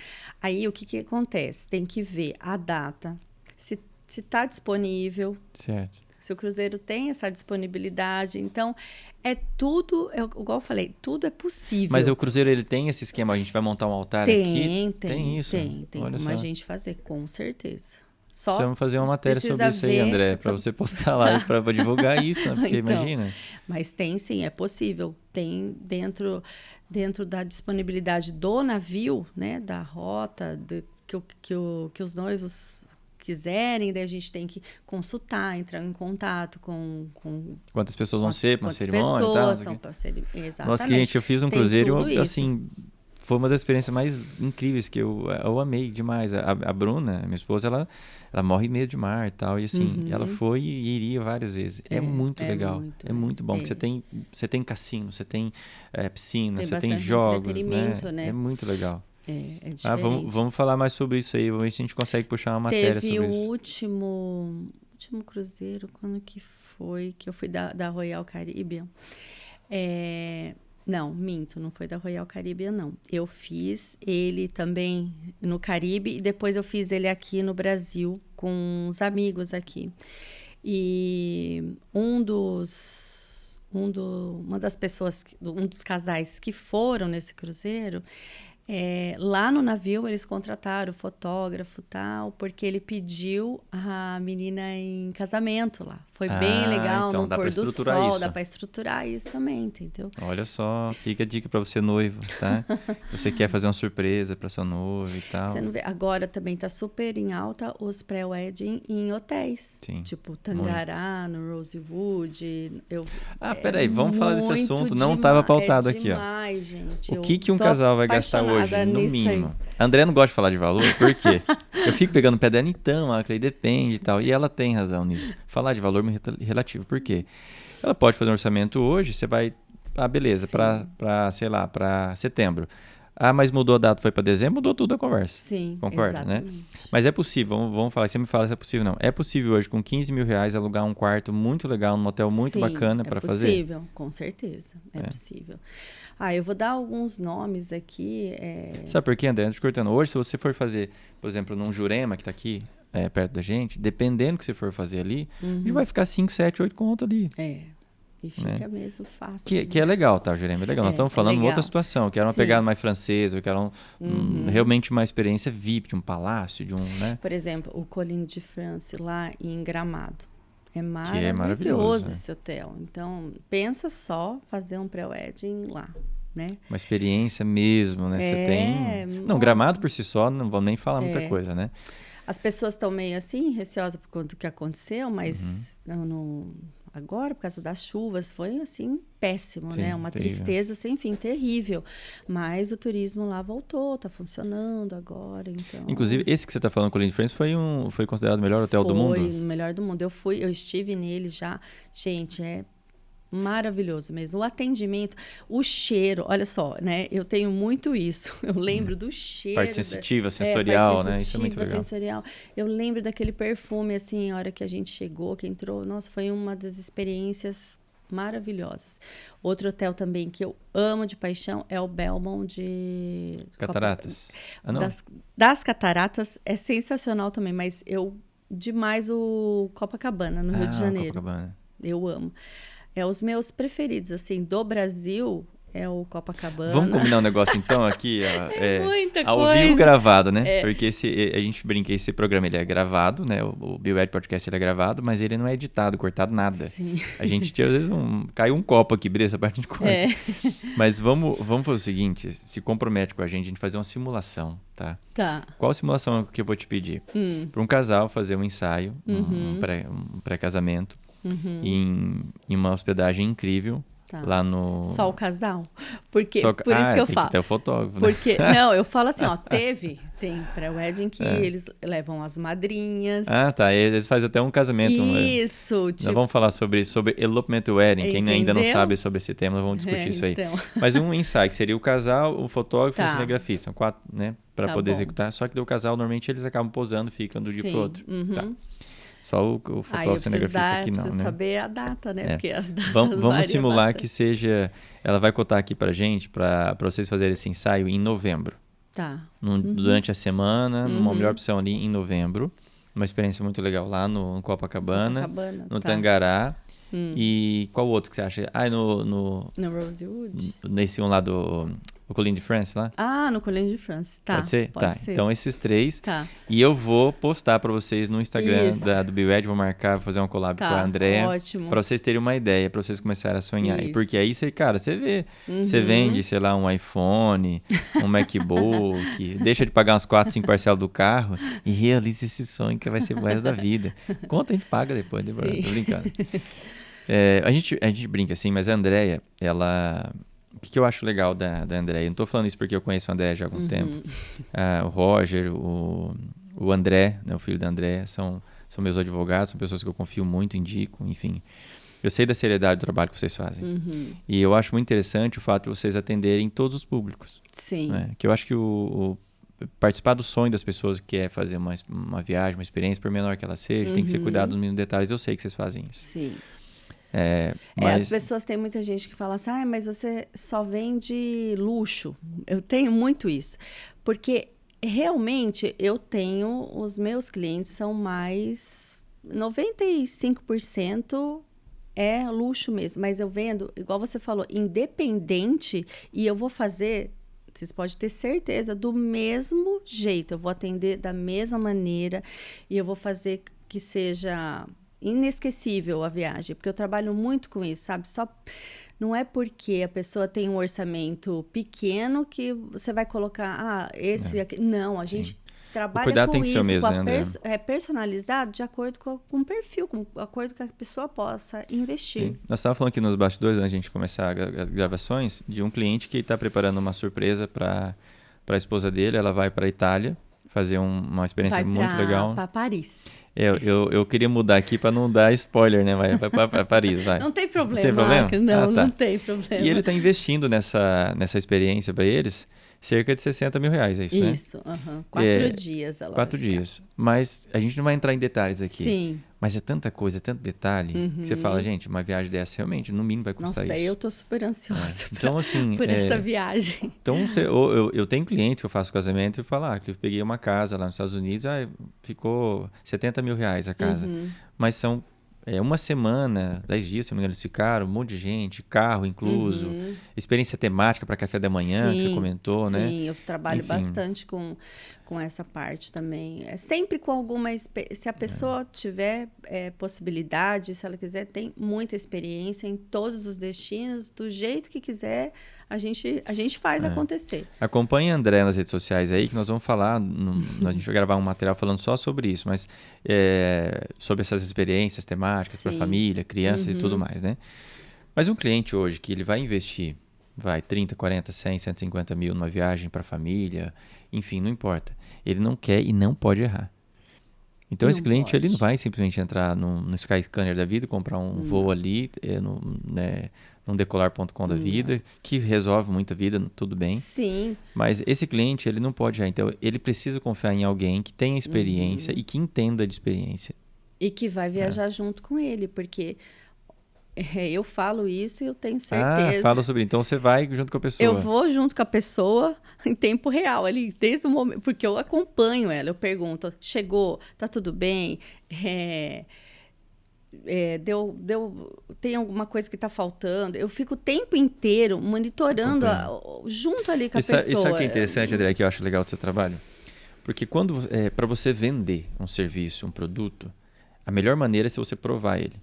[SPEAKER 2] Aí o que acontece? Tem que ver a data, se está disponível.
[SPEAKER 1] Certo.
[SPEAKER 2] Se o cruzeiro tem essa disponibilidade. Então, igual eu falei, tudo é possível.
[SPEAKER 1] Mas o cruzeiro, ele tem esse esquema, a gente vai montar um altar aqui? Tem isso?
[SPEAKER 2] Tem como a gente fazer, com certeza.
[SPEAKER 1] Precisamos fazer uma matéria sobre isso aí, André, para você postar lá, para divulgar isso, né? Porque então, imagina.
[SPEAKER 2] Mas tem sim, é possível. Tem dentro da disponibilidade do navio, né, da rota, que os noivos quiserem, daí a gente tem que consultar, entrar em contato com
[SPEAKER 1] quantas pessoas vão ser para uma cerimônia
[SPEAKER 2] pessoas
[SPEAKER 1] e tal.
[SPEAKER 2] São para cerimônia, exatamente.
[SPEAKER 1] Nossa, gente, eu fiz um cruzeiro assim, foi uma das experiências mais incríveis que eu amei demais. A Bruna, minha esposa, ela morre medo de mar e tal. E assim, ela foi e iria várias vezes. É muito legal. É muito bom. Porque você tem cassino, você tem piscina, você tem jogos, né? É muito legal.
[SPEAKER 2] É diferente.
[SPEAKER 1] Vamos falar mais sobre isso aí. Vamos ver se a gente consegue puxar uma matéria sobre isso.
[SPEAKER 2] Teve o último cruzeiro, quando que foi? Que eu fui da Royal Caribbean. Não, minto, não foi da Royal Caribbean, não. Eu fiz ele também no Caribe e depois eu fiz ele aqui no Brasil com uns amigos aqui. E um dos casais que foram nesse cruzeiro, lá no navio eles contrataram o fotógrafo e tal, porque ele pediu a menina em casamento lá. Foi bem legal,
[SPEAKER 1] então
[SPEAKER 2] no pôr do sol,
[SPEAKER 1] isso.
[SPEAKER 2] Dá para estruturar isso também, entendeu?
[SPEAKER 1] Olha só, fica a dica para você noivo, tá? Você quer fazer uma surpresa para sua noiva e tal.
[SPEAKER 2] Você não vê. Agora também tá super em alta os pré-wedding em hotéis.
[SPEAKER 1] Sim,
[SPEAKER 2] tipo Tangará, no Rosewood.
[SPEAKER 1] Peraí, vamos falar desse assunto. Não
[SPEAKER 2] demais,
[SPEAKER 1] estava pautado aqui, ó.
[SPEAKER 2] Demais, gente.
[SPEAKER 1] O que um casal vai gastar hoje, no mínimo? André não gosta de falar de valor, por quê? Eu fico pegando o pé dela, então, Acre, depende e tal. E ela tem razão nisso. Falar de valor relativo. Por quê? Ela pode fazer um orçamento hoje, você vai... beleza, sei lá, para setembro. Mas mudou a data, foi para dezembro, mudou tudo a conversa.
[SPEAKER 2] Sim,
[SPEAKER 1] concorda,
[SPEAKER 2] exatamente.
[SPEAKER 1] Né? Mas é possível, vamos falar, você me fala se é possível não. É possível hoje, com 15 mil reais, alugar um quarto muito legal, num hotel muito bacana para fazer?
[SPEAKER 2] É possível, com certeza, é possível. Eu vou dar alguns nomes aqui.
[SPEAKER 1] Sabe por quê, André? Te cortando. Hoje, se você for fazer, por exemplo, num Jurema, que está aqui perto da gente, dependendo do que você for fazer ali, a gente vai ficar 5, 7, 8 conto ali.
[SPEAKER 2] E fica mesmo fácil.
[SPEAKER 1] Que é legal, tá, Jurema? É legal. Nós estamos falando de outra situação, que era uma pegada mais francesa, que era realmente uma experiência VIP, de um palácio, de um, né?
[SPEAKER 2] Por exemplo, o Colline de France, lá em Gramado. É
[SPEAKER 1] maravilhoso
[SPEAKER 2] esse hotel. Então, pensa só fazer um pré-wedding lá, né?
[SPEAKER 1] Uma experiência mesmo, né? Você tem... Não, Gramado por si só, não vamos nem falar muita coisa, né?
[SPEAKER 2] As pessoas estão meio assim, receosas por conta do que aconteceu, mas agora, por causa das chuvas, foi assim, péssimo, né? Uma tristeza sem fim, terrível. Mas o turismo lá voltou, tá funcionando agora, então...
[SPEAKER 1] Inclusive, esse que você tá falando, Colline de France, foi considerado o melhor hotel do mundo?
[SPEAKER 2] Foi o melhor do mundo. Eu estive nele já. Gente, é maravilhoso mesmo. O atendimento, o cheiro, olha só, né? Eu tenho muito isso. Eu lembro do cheiro.
[SPEAKER 1] Parte sensitiva, sensorial,
[SPEAKER 2] parte sensitiva,
[SPEAKER 1] né? Isso é muito legal.
[SPEAKER 2] Sensorial. Eu lembro daquele perfume, assim, a hora que a gente chegou, que entrou. Nossa, foi uma das experiências maravilhosas. Outro hotel também que eu amo de paixão é o Belmont de...
[SPEAKER 1] Cataratas.
[SPEAKER 2] Das Cataratas é sensacional também, mas demais o Copacabana, no Rio de Janeiro.
[SPEAKER 1] Copacabana.
[SPEAKER 2] Eu amo. É os meus preferidos, assim, do Brasil, é o Copacabana.
[SPEAKER 1] Vamos combinar um negócio, então, aqui, ó.
[SPEAKER 2] Muita
[SPEAKER 1] ao
[SPEAKER 2] coisa.
[SPEAKER 1] vivo gravado, né? Porque a gente brinca, esse programa, ele é gravado, né? O BioEd Podcast, ele é gravado, mas ele não é editado, cortado, nada.
[SPEAKER 2] Sim.
[SPEAKER 1] A gente tinha, às vezes, caiu um copo aqui, beleza? Essa parte de corta. Mas vamos fazer o seguinte, se compromete com a gente fazer uma simulação, tá?
[SPEAKER 2] Tá.
[SPEAKER 1] Qual simulação que eu vou te pedir? Para um casal fazer um ensaio, um pré-casamento, em uma hospedagem incrível, lá no...
[SPEAKER 2] Só o casal? Por isso que eu falo.
[SPEAKER 1] Tem o fotógrafo,
[SPEAKER 2] Porque, não, eu falo assim, ó, tem pré-wedding que eles levam as madrinhas.
[SPEAKER 1] Tá, eles fazem até um casamento.
[SPEAKER 2] Isso,
[SPEAKER 1] tipo... Nós vamos falar sobre elopement wedding, quem ainda não sabe sobre esse tema, nós vamos discutir isso aí. Então. Mas um ensaio, que seria o casal, o fotógrafo e o cinegrafista, são 4, né, para poder executar. Só que do casal, normalmente, eles acabam posando, ficam do dia pro outro. Tá. Só o fotógrafo cinegrafista aqui não, né?
[SPEAKER 2] preciso saber a data, né? Porque as datas
[SPEAKER 1] vamos simular
[SPEAKER 2] bastante.
[SPEAKER 1] que seja... Ela vai cotar aqui pra gente, para vocês fazerem esse ensaio em novembro.
[SPEAKER 2] Tá.
[SPEAKER 1] Durante a semana, numa melhor opção ali em novembro. Uma experiência muito legal lá no Copacabana, no Tangará. E qual outro que você acha? No
[SPEAKER 2] Rosewood.
[SPEAKER 1] Nesse um lá do... O Colline de France lá?
[SPEAKER 2] No Colline de France, tá.
[SPEAKER 1] Pode ser?
[SPEAKER 2] Pode ser.
[SPEAKER 1] Então esses 3.
[SPEAKER 2] Tá.
[SPEAKER 1] E eu vou postar para vocês no Instagram do BioEd, vou marcar, vou fazer uma collab com a Andréa.
[SPEAKER 2] Ótimo.
[SPEAKER 1] Para vocês terem uma ideia, para vocês começarem a sonhar. E porque aí você, cara, você vê, você vende, sei lá, um iPhone, um MacBook, deixa de pagar umas 4, 5 parcelas do carro e realiza esse sonho que vai ser o resto da vida. Conta a gente paga depois, tô brincando. A gente brinca assim, mas a Andréa, ela... que eu acho legal da Andréia? Eu não tô falando isso porque eu conheço o André já há algum tempo. O Roger, o André, né, o filho da Andréia, são meus advogados, são pessoas que eu confio muito, indico, enfim. Eu sei da seriedade do trabalho que vocês fazem. E eu acho muito interessante o fato de vocês atenderem todos os públicos.
[SPEAKER 2] Sim.
[SPEAKER 1] Né? Que eu acho que participar do sonho das pessoas que é fazer uma viagem, uma experiência, por menor que ela seja, tem que ser cuidado dos mínimos detalhes. Eu sei que vocês fazem isso.
[SPEAKER 2] Sim.
[SPEAKER 1] Mas...
[SPEAKER 2] as pessoas, tem muita gente que fala assim, mas você só vende luxo. Eu tenho muito isso. Porque realmente os meus clientes são mais 95% é luxo mesmo. Mas eu vendo, igual você falou, independente, e eu vou fazer, vocês podem ter certeza, do mesmo jeito. Eu vou atender da mesma maneira e eu vou fazer que seja inesquecível a viagem, porque eu trabalho muito com isso, sabe? Não é porque a pessoa tem um orçamento pequeno que você vai colocar, esse aqui. Não, a gente trabalha com isso,
[SPEAKER 1] mesmo,
[SPEAKER 2] personalizado de acordo com o perfil, com o acordo que a pessoa possa investir.
[SPEAKER 1] Sim. Nós estávamos falando aqui nos bastidores, antes de a gente começar as gravações, de um cliente que está preparando uma surpresa para a esposa dele. Ela vai para a Itália fazer uma experiência muito legal.
[SPEAKER 2] Para Paris.
[SPEAKER 1] Eu queria mudar aqui para não dar spoiler, né? Vai para Paris, vai.
[SPEAKER 2] Não tem problema,
[SPEAKER 1] não tem problema?
[SPEAKER 2] Marco, não, não tem problema.
[SPEAKER 1] E ele está investindo nessa experiência para eles cerca de 60 mil reais, é isso, né?
[SPEAKER 2] Isso, 4 dias ela
[SPEAKER 1] 4 dias. Mas a gente não vai entrar em detalhes aqui.
[SPEAKER 2] Sim.
[SPEAKER 1] Mas é tanta coisa, é tanto detalhe, que você fala, gente, uma viagem dessa realmente, no mínimo, vai custar isso.
[SPEAKER 2] Nossa, eu tô super ansiosa
[SPEAKER 1] então, assim,
[SPEAKER 2] por essa viagem.
[SPEAKER 1] Então, eu tenho clientes que eu faço casamento e eu falo, que eu peguei uma casa lá nos Estados Unidos, ficou 70 mil reais a casa. Mas são uma semana, 10 dias, se não me engano, eles ficaram, um monte de gente, carro incluso, experiência temática para café da manhã, que você comentou, né?
[SPEAKER 2] Sim, eu trabalho bastante com essa parte também. É sempre com alguma... Se a pessoa tiver possibilidade, se ela quiser, tem muita experiência em todos os destinos, do jeito que quiser, a gente faz acontecer.
[SPEAKER 1] Acompanhe a André nas redes sociais aí, que nós vamos falar, a gente vai gravar um material falando só sobre isso, mas sobre essas experiências temáticas para família, crianças e tudo mais, né? Mas um cliente hoje que ele vai investir, 30, 40, 100, 150 mil numa viagem para família, enfim, não importa. Ele não quer e não pode errar. Então, esse cliente ele não vai simplesmente entrar no Skyscanner da vida e comprar um voo ali, num decolar.com da vida, que resolve muita vida, tudo bem.
[SPEAKER 2] Sim.
[SPEAKER 1] Mas esse cliente, ele não pode errar. Então, ele precisa confiar em alguém que tenha experiência e que entenda de experiência.
[SPEAKER 2] E que vai viajar junto com ele, porque eu falo isso e eu tenho certeza.
[SPEAKER 1] Fala sobre isso. Então, você vai junto com a pessoa.
[SPEAKER 2] Eu vou junto com a pessoa em tempo real, ali, desde o momento, porque eu acompanho ela, eu pergunto, chegou, tá tudo bem? Tem alguma coisa que está faltando? Eu fico o tempo inteiro monitorando junto ali com a pessoa.
[SPEAKER 1] Isso aqui é interessante, André, que eu acho legal do seu trabalho. Porque para você vender um serviço, um produto, a melhor maneira é se você provar ele.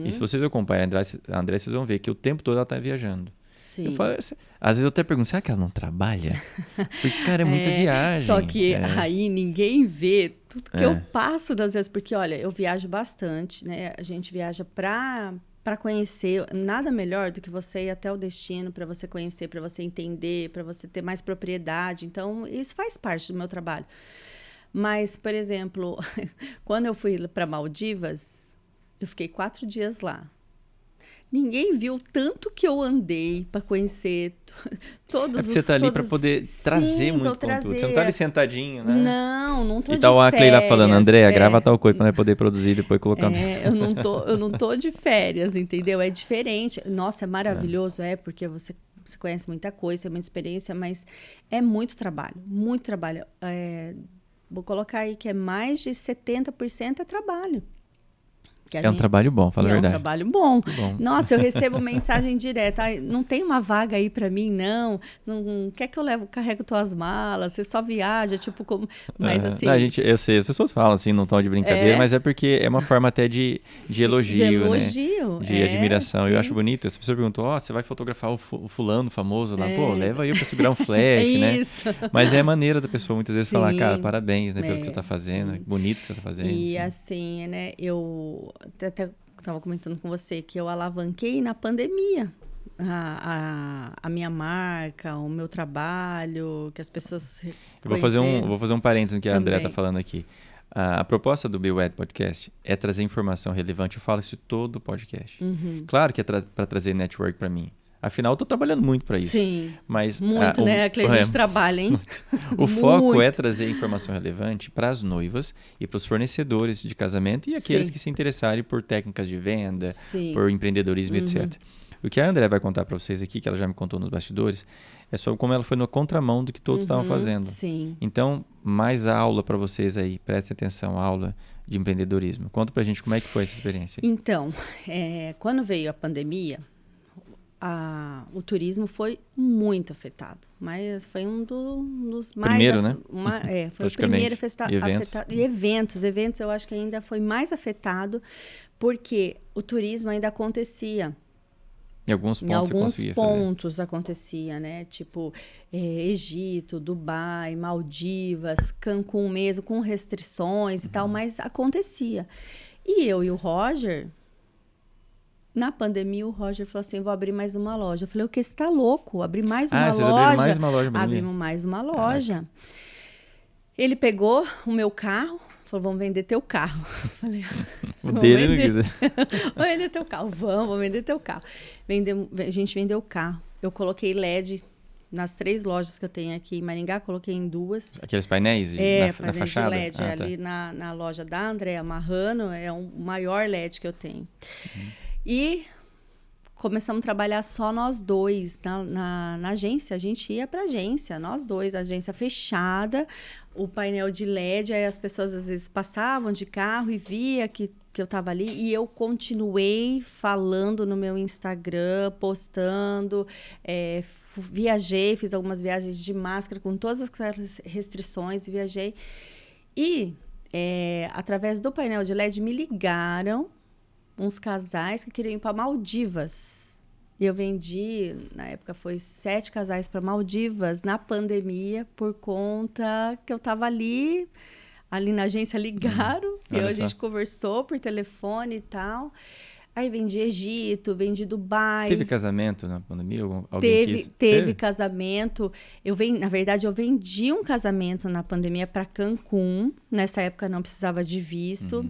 [SPEAKER 1] E se vocês acompanham a André, vocês vão ver que o tempo todo ela está viajando.
[SPEAKER 2] Sim.
[SPEAKER 1] Eu falo, às vezes eu até pergunto, será que ela não trabalha? Porque, cara, é muita viagem.
[SPEAKER 2] Só que aí ninguém vê tudo que eu passo das vezes. Porque, olha, eu viajo bastante, né? A gente viaja para conhecer. Nada melhor do que você ir até o destino, para você conhecer, para você entender, para você ter mais propriedade. Então, isso faz parte do meu trabalho. Mas, por exemplo, quando eu fui para Maldivas, eu fiquei 4 dias lá. Ninguém viu tanto que eu andei para conhecer todos os...
[SPEAKER 1] Você está ali para poder trazer muito conteúdo. Você não está ali sentadinho, né?
[SPEAKER 2] Não estou de férias.
[SPEAKER 1] E tá o Acley lá falando, André, grava tal coisa para poder produzir e depois colocar...
[SPEAKER 2] eu não tô de férias, entendeu? É diferente. Nossa, é maravilhoso, porque você conhece muita coisa, tem muita experiência, mas é muito trabalho, muito trabalho. Vou colocar aí que mais de 70% é trabalho.
[SPEAKER 1] Um trabalho bom, fala a verdade.
[SPEAKER 2] É um trabalho bom. Nossa, eu recebo mensagem direta. Não tem uma vaga aí para mim, não. Não quer que eu carrego tuas malas? Você só viaja, tipo como... Mas assim...
[SPEAKER 1] eu sei, as pessoas falam assim, não estão de brincadeira, mas é porque é uma forma até de elogio,
[SPEAKER 2] de elogio,
[SPEAKER 1] né? De admiração. Eu acho bonito. As pessoas perguntam, você vai fotografar o fulano famoso lá? Pô, leva eu para segurar um flash, né?
[SPEAKER 2] Isso.
[SPEAKER 1] Mas é a maneira da pessoa muitas vezes falar, cara, parabéns, né, pelo que você está fazendo. É bonito o que você está fazendo.
[SPEAKER 2] E assim, né, eu até estava comentando com você que eu alavanquei na pandemia. a minha marca, o meu trabalho, que as pessoas
[SPEAKER 1] Eu vou fazer um parênteses no que a André está falando aqui. A proposta do BioEd Podcast é trazer informação relevante. Eu falo isso em todo podcast. Claro que é para trazer network para mim. Afinal, eu estou trabalhando muito para isso.
[SPEAKER 2] Sim,
[SPEAKER 1] mas,
[SPEAKER 2] muito, né? Que a gente trabalha, hein?
[SPEAKER 1] O foco é trazer informação relevante para as noivas e para os fornecedores de casamento e aqueles que se interessarem por técnicas de venda, por empreendedorismo, etc. O que a André vai contar para vocês aqui, que ela já me contou nos bastidores, é sobre como ela foi na contramão do que todos estavam fazendo.
[SPEAKER 2] Sim.
[SPEAKER 1] Então, mais aula para vocês aí, prestem atenção, aula de empreendedorismo. Conta pra gente como é que foi essa experiência.
[SPEAKER 2] Então, quando veio a pandemia, o turismo foi muito afetado, mas foi um dos mais...
[SPEAKER 1] Primeiro, né?
[SPEAKER 2] Foi o primeiro afetado. E eventos eu acho que ainda foi mais afetado, porque o turismo ainda acontecia.
[SPEAKER 1] Em alguns pontos
[SPEAKER 2] acontecia, né? Tipo, Egito, Dubai, Maldivas, Cancún mesmo, com restrições e tal, mas acontecia. E eu e o Roger... Na pandemia, o Roger falou assim, vou abrir mais uma loja. Eu falei, o que? Você tá louco? Abrir mais uma loja?
[SPEAKER 1] Vocês abriram mais uma loja?
[SPEAKER 2] Abrimos mais uma loja. Caraca. Ele pegou o meu carro, falou, vamos vender teu carro. Eu falei,
[SPEAKER 1] o dele não quiser.
[SPEAKER 2] Vamos vender teu carro. Vamos vender teu carro. A gente vendeu o carro. Eu coloquei LED nas 3 lojas que eu tenho aqui em Maringá, coloquei em 2.
[SPEAKER 1] Aqueles painéis na fachada?
[SPEAKER 2] De LED, ali na loja da Andréa Marrano, é o maior LED que eu tenho. E começamos a trabalhar só nós dois na agência. A gente ia para a agência, nós dois, a agência fechada, o painel de LED, aí as pessoas às vezes passavam de carro e via que eu estava ali. E eu continuei falando no meu Instagram, postando, viajei, fiz algumas viagens de máscara com todas as restrições, viajei. E através do painel de LED me ligaram uns casais que queriam ir para Maldivas. E eu vendi, na época, foi 7 casais para Maldivas, na pandemia, por conta que eu estava ali na agência, ligaram, e a gente conversou por telefone e tal. Aí vendi Egito, vendi Dubai.
[SPEAKER 1] Teve casamento na pandemia?
[SPEAKER 2] Teve casamento. Na verdade, eu vendi um casamento na pandemia para Cancún. Nessa época, não precisava de visto.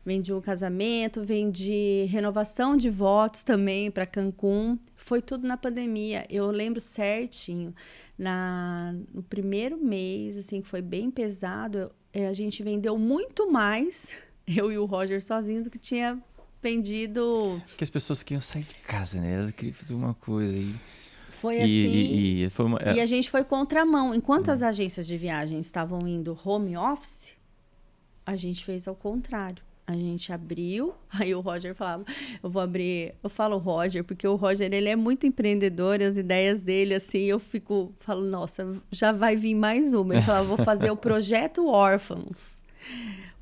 [SPEAKER 2] Vendi um casamento, vendi renovação de votos também para Cancún. Foi tudo na pandemia. Eu lembro certinho, no primeiro mês, assim, que foi bem pesado, a gente vendeu muito mais, eu e o Roger sozinhos, do que tinha vendido. Porque
[SPEAKER 1] as pessoas queriam sair de casa, né? Elas queriam fazer uma coisa aí.
[SPEAKER 2] Foi assim. E a gente foi contramão. Enquanto as agências de viagem estavam indo home office, a gente fez ao contrário. A gente abriu, aí o Roger falava, eu vou abrir, eu falo Roger, porque o Roger, ele é muito empreendedor, as ideias dele, assim, falo, nossa, já vai vir mais uma. Ele falava, vou fazer o Projeto Órfãos.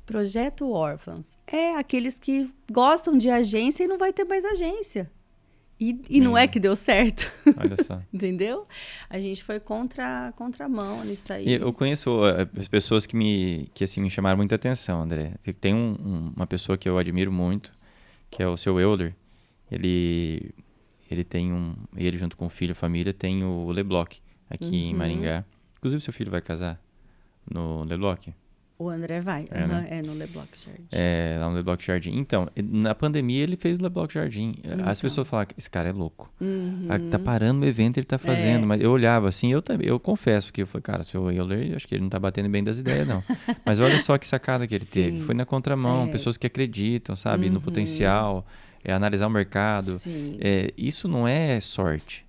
[SPEAKER 2] Projeto Órfãos. É aqueles que gostam de agência e não vai ter mais agência. E não é que deu certo.
[SPEAKER 1] Olha só.
[SPEAKER 2] Entendeu? A gente foi contramão nisso aí.
[SPEAKER 1] E eu conheço as pessoas que me chamaram muita atenção, André. Tem uma pessoa que eu admiro muito, que é o seu Euler. Ele tem ele junto com o filho, a família, tem o Le Bloc aqui em Maringá. Inclusive, seu filho vai casar no Le Bloc?
[SPEAKER 2] O André vai,
[SPEAKER 1] né?
[SPEAKER 2] No Le Bloc Jardim.
[SPEAKER 1] Lá no Le Bloc Jardim. Então, na pandemia ele fez o Le Bloc Jardim. As pessoas falavam, esse cara é louco. Tá parando o evento, ele tá fazendo. Mas eu olhava assim, eu confesso que eu falei, cara, seu Euler, acho que ele não tá batendo bem das ideias, não. Mas olha só que sacada que ele teve. Foi na contramão, pessoas que acreditam, sabe, no potencial, analisar o mercado. Isso não é sorte.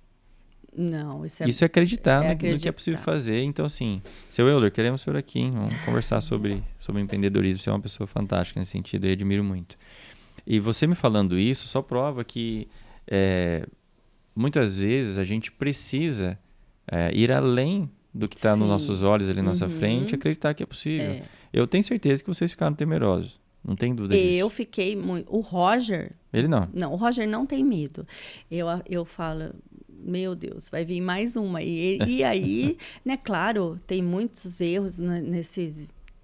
[SPEAKER 2] Não, isso é
[SPEAKER 1] acreditar no que é possível fazer. Então, assim, seu Euler, queremos o senhor aqui. Vamos conversar sobre empreendedorismo. Você é uma pessoa fantástica nesse sentido, eu admiro muito. E você me falando isso só prova que muitas vezes a gente precisa ir além do que está nos nossos olhos, ali na nossa frente, e acreditar que é possível. Eu tenho certeza que vocês ficaram temerosos. Não tem dúvida disso.
[SPEAKER 2] Eu fiquei muito... O Roger...
[SPEAKER 1] Ele não.
[SPEAKER 2] Não, o Roger não tem medo. Eu falo... Meu Deus, vai vir mais uma. E aí, né, claro, tem muitos erros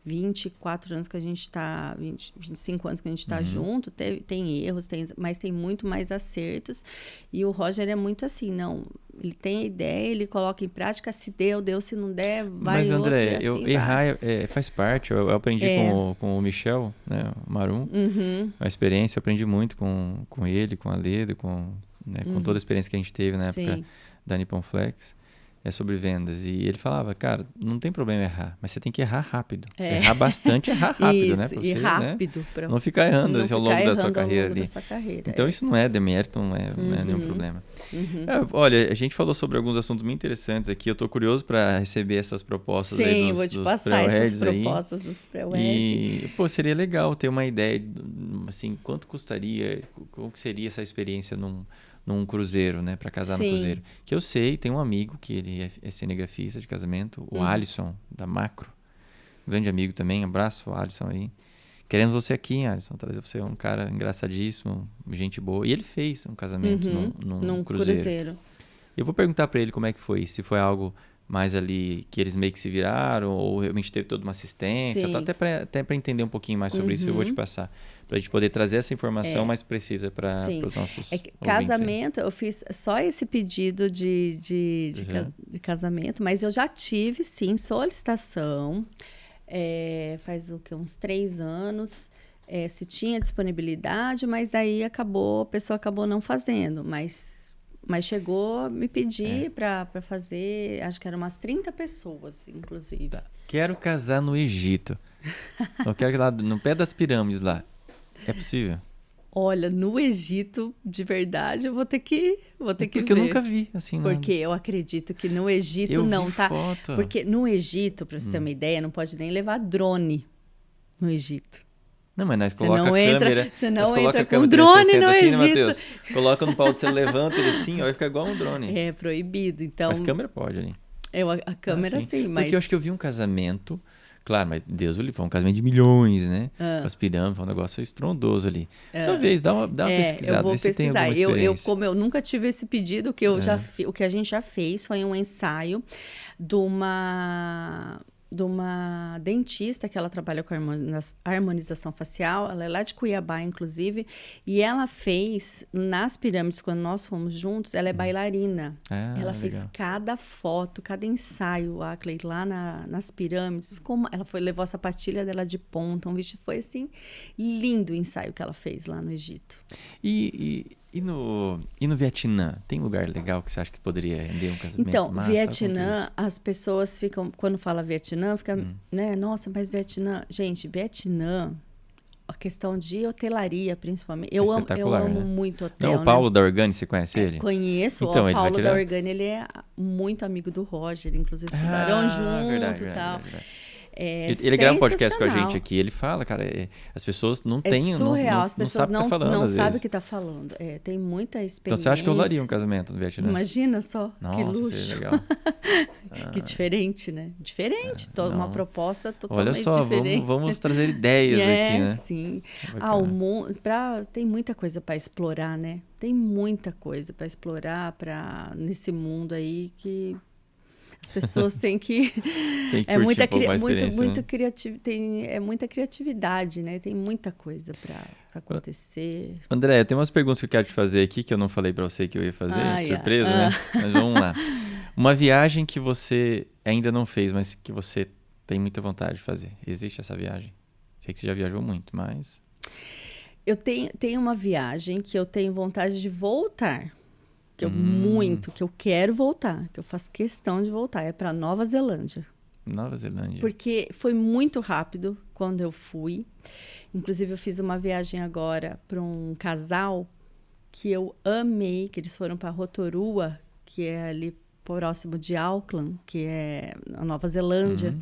[SPEAKER 2] 24 anos que a gente está, 25 anos que a gente está junto, tem erros, mas tem muito mais acertos. E o Roger é muito assim, não, ele tem a ideia, ele coloca em prática, se deu, se não der, vai
[SPEAKER 1] mas,
[SPEAKER 2] outro,
[SPEAKER 1] André,
[SPEAKER 2] e assim vai.
[SPEAKER 1] errar faz parte. Eu aprendi com o Michel, né, o Marum, a experiência, eu aprendi muito com ele, com a Leda, com toda a experiência que a gente teve na época da Nippon Flex. É sobre vendas. E ele falava, cara, não tem problema errar, mas você tem que errar rápido. Errar bastante, errar rápido, né? Pra
[SPEAKER 2] e
[SPEAKER 1] você,
[SPEAKER 2] rápido.
[SPEAKER 1] Né? Não ficar errando ao longo da sua carreira ali. Então isso não é demérito, não é nenhum problema. Olha, a gente falou sobre alguns assuntos muito interessantes aqui. Eu tô curioso para receber essas propostas aí dos
[SPEAKER 2] vou te passar essas propostas dos pré-wed.
[SPEAKER 1] E, pô, seria legal ter uma ideia, assim, quanto custaria, como que seria essa experiência num cruzeiro, né? Para casar no cruzeiro. Que eu sei, tem um amigo que ele é cinegrafista de casamento, o Alisson, da Macro. Um grande amigo também. Abraço, Alisson aí. Queremos você aqui, Alisson. Trazer você, um cara engraçadíssimo, gente boa. E ele fez um casamento num cruzeiro. Eu vou perguntar para ele como é que foi. Se foi algo mais ali que eles meio que se viraram ou realmente teve toda uma assistência. Até para entender um pouquinho mais sobre isso, eu vou te passar. Para a gente poder trazer essa informação mais precisa para os nossos
[SPEAKER 2] casamento, eu fiz só esse pedido de casamento, mas eu já tive, sim, solicitação. Faz uns 3 anos. Se tinha disponibilidade, mas daí a pessoa acabou não fazendo. Mas chegou a me pedir para fazer, acho que eram umas 30 pessoas, inclusive.
[SPEAKER 1] Tá. Quero casar no Egito. Eu quero ir lá no pé das pirâmides lá. É possível?
[SPEAKER 2] Olha, no Egito, de ver.
[SPEAKER 1] Porque eu nunca vi, assim,
[SPEAKER 2] Porque eu acredito que no Egito tá?
[SPEAKER 1] Foto.
[SPEAKER 2] Porque no Egito, para você ter uma ideia, não pode nem levar drone no Egito.
[SPEAKER 1] Não, mas nós coloca a câmera.
[SPEAKER 2] Você não entra com drone no
[SPEAKER 1] assim,
[SPEAKER 2] Egito.
[SPEAKER 1] Né, Matheus? Coloca no pau, você levanta ele assim, vai ficar igual um drone.
[SPEAKER 2] É proibido, então...
[SPEAKER 1] Mas câmera pode ali.
[SPEAKER 2] A câmera sim, mas...
[SPEAKER 1] Porque eu acho que eu vi um casamento... Claro, mas Deus o livre, foi um casamento de milhões, né? Com as pirâmides, foi um negócio estrondoso ali. Talvez, dá uma pesquisada.
[SPEAKER 2] Eu vou pesquisar.
[SPEAKER 1] Como
[SPEAKER 2] eu nunca tive esse pedido, o que a gente já fez foi um ensaio de uma dentista que ela trabalha com harmonização facial. Ela é lá de Cuiabá, inclusive. E ela fez, nas pirâmides, quando nós fomos juntos, ela é bailarina. Ela fez cada foto, cada ensaio, Ackley, lá nas pirâmides. Ela levou a sapatilha dela de ponta. Foi assim, lindo o ensaio que ela fez lá no Egito.
[SPEAKER 1] E no Vietnã, tem lugar legal que você acha que poderia render um casamento?
[SPEAKER 2] Então, Vietnã, as pessoas ficam... Quando fala Vietnã, fica... né? Nossa, mas Vietnã... Gente, Vietnã, a questão de hotelaria, principalmente. Eu amo muito hotel,
[SPEAKER 1] Não, o Paulo da Organi, você conhece ele?
[SPEAKER 2] Conheço.
[SPEAKER 1] Então,
[SPEAKER 2] o Paulo da Organi, ele é muito amigo do Roger. Inclusive, estudaram junto e tal.
[SPEAKER 1] Verdade. Ele grava um podcast com a gente aqui. Ele fala, cara, as pessoas não têm...
[SPEAKER 2] É surreal, as
[SPEAKER 1] não
[SPEAKER 2] pessoas não sabem o que
[SPEAKER 1] está
[SPEAKER 2] falando. Tem muita experiência.
[SPEAKER 1] Então você acha que eu daria um casamento no Vietnã?
[SPEAKER 2] Imagina só,
[SPEAKER 1] Nossa,
[SPEAKER 2] que luxo.
[SPEAKER 1] Seria legal.
[SPEAKER 2] Que diferente, né? Diferente, uma proposta totalmente
[SPEAKER 1] diferente. Olha só, vamos trazer ideias aqui, né?
[SPEAKER 2] Sim. Tem muita coisa para explorar, né? Tem muita coisa para explorar nesse mundo aí que... As pessoas têm que...
[SPEAKER 1] é muita
[SPEAKER 2] criatividade, né? Tem muita coisa para acontecer.
[SPEAKER 1] André, tem umas perguntas que eu quero te fazer aqui que eu não falei para você que eu ia fazer. Surpresa, né? Mas vamos lá. Uma viagem que você ainda não fez, mas que você tem muita vontade de fazer. Existe essa viagem? Sei que você já viajou muito, mas...
[SPEAKER 2] Eu tenho uma viagem que eu tenho vontade de voltar. Que eu quero voltar, que eu faço questão de voltar, é para Nova Zelândia.
[SPEAKER 1] Nova Zelândia.
[SPEAKER 2] Porque foi muito rápido quando eu fui. Inclusive, eu fiz uma viagem agora para um casal que eu amei, que eles foram para Rotorua, que é ali próximo de Auckland, que é a Nova Zelândia,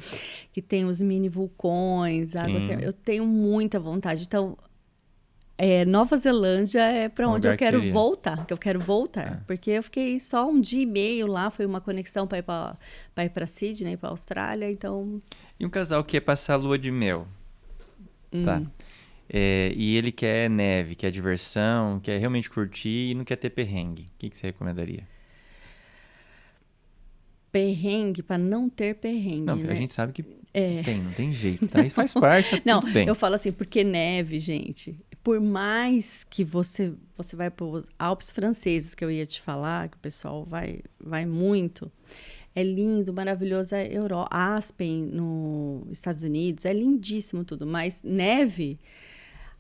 [SPEAKER 2] que tem os mini vulcões, água assim. Eu tenho muita vontade. Então, Nova Zelândia é para onde eu quero voltar, porque eu fiquei só 1 dia e meio lá, foi uma conexão para ir para Sydney, para Austrália, então...
[SPEAKER 1] E um casal que quer passar a lua de mel, tá? E ele quer neve, quer diversão, quer realmente curtir e não quer ter perrengue, o que você recomendaria?
[SPEAKER 2] perrengue para não ter perrengue,
[SPEAKER 1] Não,
[SPEAKER 2] né?
[SPEAKER 1] a gente sabe que não tem jeito, tá? Isso faz parte, tá
[SPEAKER 2] Não,
[SPEAKER 1] tudo bem.
[SPEAKER 2] eu falo assim, porque neve, gente, por mais que você vai para os Alpes franceses, que eu ia te falar, que o pessoal vai muito, é lindo, maravilhoso, Aspen, nos Estados Unidos, é lindíssimo tudo, mas neve,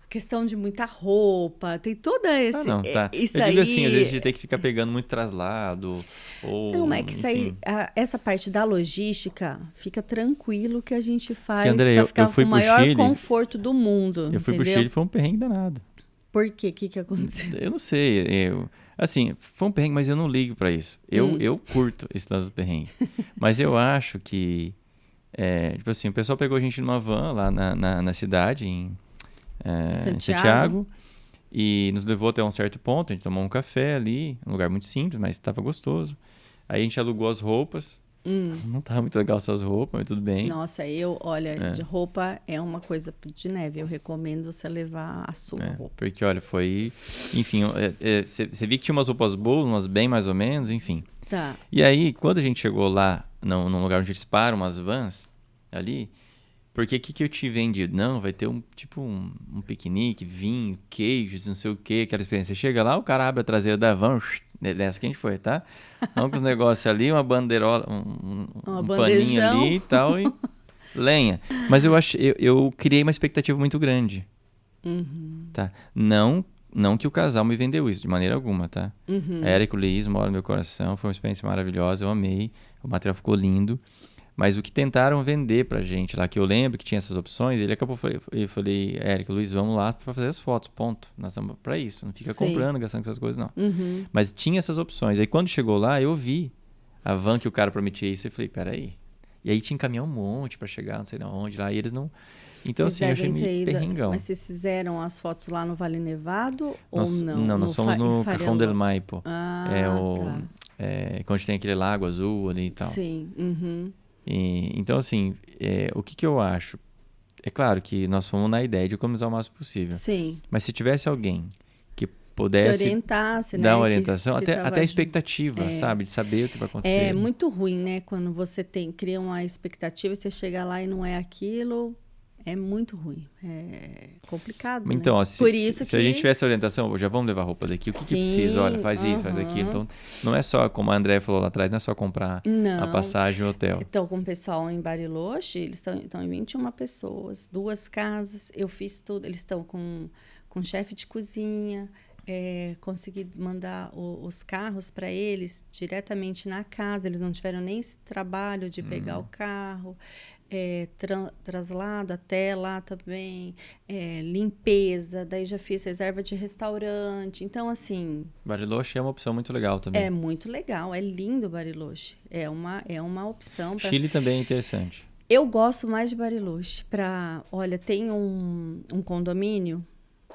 [SPEAKER 2] questão de muita roupa, tem toda
[SPEAKER 1] Não, tá.
[SPEAKER 2] isso
[SPEAKER 1] Eu
[SPEAKER 2] aí.
[SPEAKER 1] digo assim, às vezes de ter que ficar pegando muito traslado, ou...
[SPEAKER 2] Não, é que isso aí,
[SPEAKER 1] enfim.
[SPEAKER 2] essa parte da logística, fica tranquilo que a gente faz
[SPEAKER 1] André,
[SPEAKER 2] para
[SPEAKER 1] eu
[SPEAKER 2] ficar
[SPEAKER 1] fui
[SPEAKER 2] com o
[SPEAKER 1] pro
[SPEAKER 2] maior
[SPEAKER 1] Chile,
[SPEAKER 2] conforto do mundo,
[SPEAKER 1] eu fui pro
[SPEAKER 2] entendeu?
[SPEAKER 1] Chile, foi um perrengue danado.
[SPEAKER 2] Por quê? O que aconteceu?
[SPEAKER 1] Eu não sei, assim, foi um perrengue, mas eu não ligo pra isso. Eu curto esse lance do perrengue. Mas eu acho que, tipo assim, o pessoal pegou a gente numa van lá na cidade, em Santiago, e nos levou até um certo ponto, a gente tomou um café ali, um lugar muito simples, mas estava gostoso. Aí a gente alugou as roupas, não tava muito legal essas roupas, mas tudo bem.
[SPEAKER 2] Nossa, olha, de roupa é uma coisa de neve, eu recomendo você levar a sua roupa.
[SPEAKER 1] Porque, olha, foi, enfim, você viu que tinha umas roupas boas, umas bem mais ou menos, enfim.
[SPEAKER 2] Tá.
[SPEAKER 1] E aí, quando a gente chegou lá, num lugar onde eles param umas vans, ali... Porque o que eu te vendi? Não, vai ter um piquenique, vinho, queijos, não sei o quê, aquela experiência. Você chega lá, o cara abre a traseira da van, nessa que a gente foi, tá? Vamos com os negócios ali, uma bandeirola, um paninho ali e tal, e lenha. Mas eu criei uma expectativa muito grande, tá? Não que o casal me vendeu isso, de maneira alguma, tá? A Érica e o Luiz moram no meu coração, foi uma experiência maravilhosa, eu amei, o material ficou lindo. Mas o que tentaram vender pra gente lá, que eu lembro que tinha essas opções, ele acabou, eu falei, Érica, Luiz, vamos lá pra fazer as fotos, ponto. Nós estamos pra isso, não fica comprando, gastando com essas coisas, não. Mas tinha essas opções. Aí quando chegou lá, eu vi a van que o cara prometia isso, e falei, peraí. E aí tinha que caminhar um monte pra chegar, não sei onde lá, e eles não... Então,
[SPEAKER 2] Vocês
[SPEAKER 1] assim, eu achei meio
[SPEAKER 2] ido,
[SPEAKER 1] perrengão.
[SPEAKER 2] mas vocês fizeram as fotos lá no Vale Nevado ou não?
[SPEAKER 1] Não, nós fomos no Cajón del Maipo.
[SPEAKER 2] Tá.
[SPEAKER 1] Quando tem aquele lago azul ali e tal.
[SPEAKER 2] Sim,
[SPEAKER 1] Então, assim, o que eu acho? É claro que nós fomos na ideia de economizar o máximo possível.
[SPEAKER 2] Sim.
[SPEAKER 1] Mas se tivesse alguém que pudesse
[SPEAKER 2] que orientasse,
[SPEAKER 1] dar
[SPEAKER 2] né?
[SPEAKER 1] uma orientação, até a expectativa,
[SPEAKER 2] junto.
[SPEAKER 1] sabe? De saber o que vai acontecer.
[SPEAKER 2] É muito ruim, né? Quando você cria uma expectativa e você chega lá e não é aquilo... É muito ruim, é complicado,
[SPEAKER 1] Então,
[SPEAKER 2] né?
[SPEAKER 1] ó, se a gente tivesse orientação, já vamos levar roupa daqui, o que precisa? Olha, faz isso, faz aquilo. Então, não é só, como a André falou lá atrás, não é só comprar a passagem e o hotel.
[SPEAKER 2] Então, com o pessoal em Bariloche, eles estão em 21 pessoas, 2 casas, eu fiz tudo, eles estão com chefe de cozinha, consegui mandar os carros para eles diretamente na casa, eles não tiveram nem esse trabalho de pegar o carro, traslado até lá também, limpeza, daí já fiz reserva de restaurante, então assim...
[SPEAKER 1] Bariloche é uma opção muito legal também.
[SPEAKER 2] É muito legal, é lindo Bariloche, é uma opção.
[SPEAKER 1] Chile também é interessante.
[SPEAKER 2] Eu gosto mais de Bariloche, olha, tem um condomínio,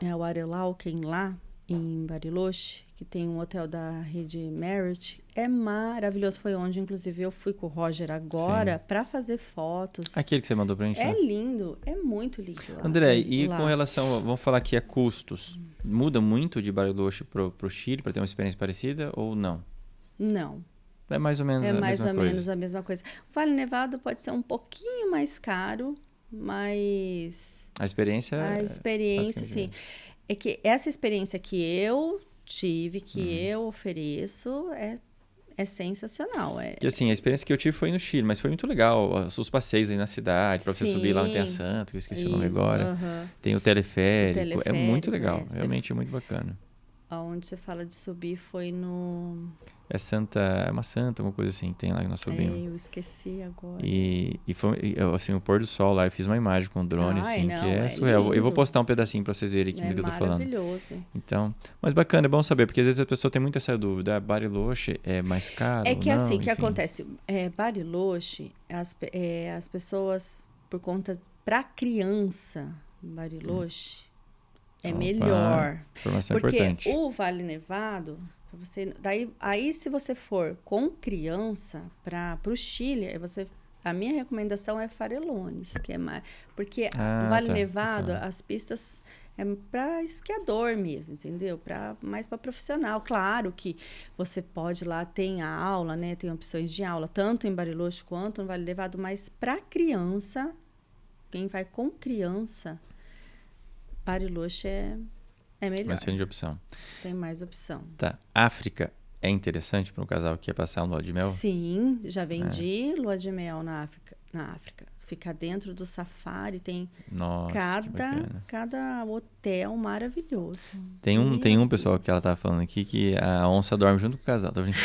[SPEAKER 2] o Arelauken lá, em Bariloche, que tem um hotel da rede Marriott, é maravilhoso. Foi onde, inclusive, eu fui com o Roger agora para fazer fotos.
[SPEAKER 1] Aquele que você mandou pra gente, né?
[SPEAKER 2] É lindo, é muito lindo.
[SPEAKER 1] André, e com relação, vamos falar aqui a custos, muda muito de Bariloche pro Chile para ter uma experiência parecida ou não?
[SPEAKER 2] Não.
[SPEAKER 1] É mais ou menos a mesma coisa? É mais ou menos
[SPEAKER 2] a mesma coisa. O Vale Nevado pode ser um pouquinho mais caro, mas...
[SPEAKER 1] A experiência,
[SPEAKER 2] sim. É que essa experiência que eu tive, que eu ofereço, é sensacional.
[SPEAKER 1] Que assim, a experiência que eu tive foi no Chile, mas foi muito legal. Os passeios aí na cidade, para você subir lá onde tem a Santa, que eu esqueci o nome agora. Tem o teleférico. É muito legal, realmente é muito bacana.
[SPEAKER 2] Aonde você fala de subir foi no...
[SPEAKER 1] É uma santa, uma coisa assim, tem lá que nós subimos.
[SPEAKER 2] Eu esqueci agora.
[SPEAKER 1] E foi, assim, o pôr do sol lá, eu fiz uma imagem com o drone, assim, que é surreal.
[SPEAKER 2] Lindo.
[SPEAKER 1] Eu vou postar um pedacinho pra vocês verem aqui no que eu tô falando.
[SPEAKER 2] Maravilhoso.
[SPEAKER 1] Então, mas bacana, é bom saber, porque às vezes a pessoa tem muito essa dúvida, Bariloche é mais caro?
[SPEAKER 2] É que
[SPEAKER 1] não,
[SPEAKER 2] assim, o
[SPEAKER 1] enfim.
[SPEAKER 2] que acontece, Bariloche, as pessoas, por conta, pra criança, Bariloche, é melhor.
[SPEAKER 1] Informação
[SPEAKER 2] porque
[SPEAKER 1] importante.
[SPEAKER 2] O Vale Nevado... Aí, se você for com criança para o Chile, a minha recomendação é Farellones, que é mais, porque o Vale Nevado, as pistas É para esquiador mesmo, entendeu? Mais para profissional. Claro que você pode lá, tem a aula, né? Tem opções de aula, tanto em Bariloche quanto no Vale Nevado, mas para criança, quem vai com criança, Bariloche é melhor.
[SPEAKER 1] Mais de opção.
[SPEAKER 2] Tem mais opção.
[SPEAKER 1] Tá. África é interessante para um casal que quer passar um lua de mel?
[SPEAKER 2] Sim, já vendi lua de mel na África. Fica dentro do safari, tem
[SPEAKER 1] Nossa,
[SPEAKER 2] cada hotel maravilhoso.
[SPEAKER 1] Tem um pessoal que ela tava falando aqui que a onça dorme junto com o casal, tô brincando.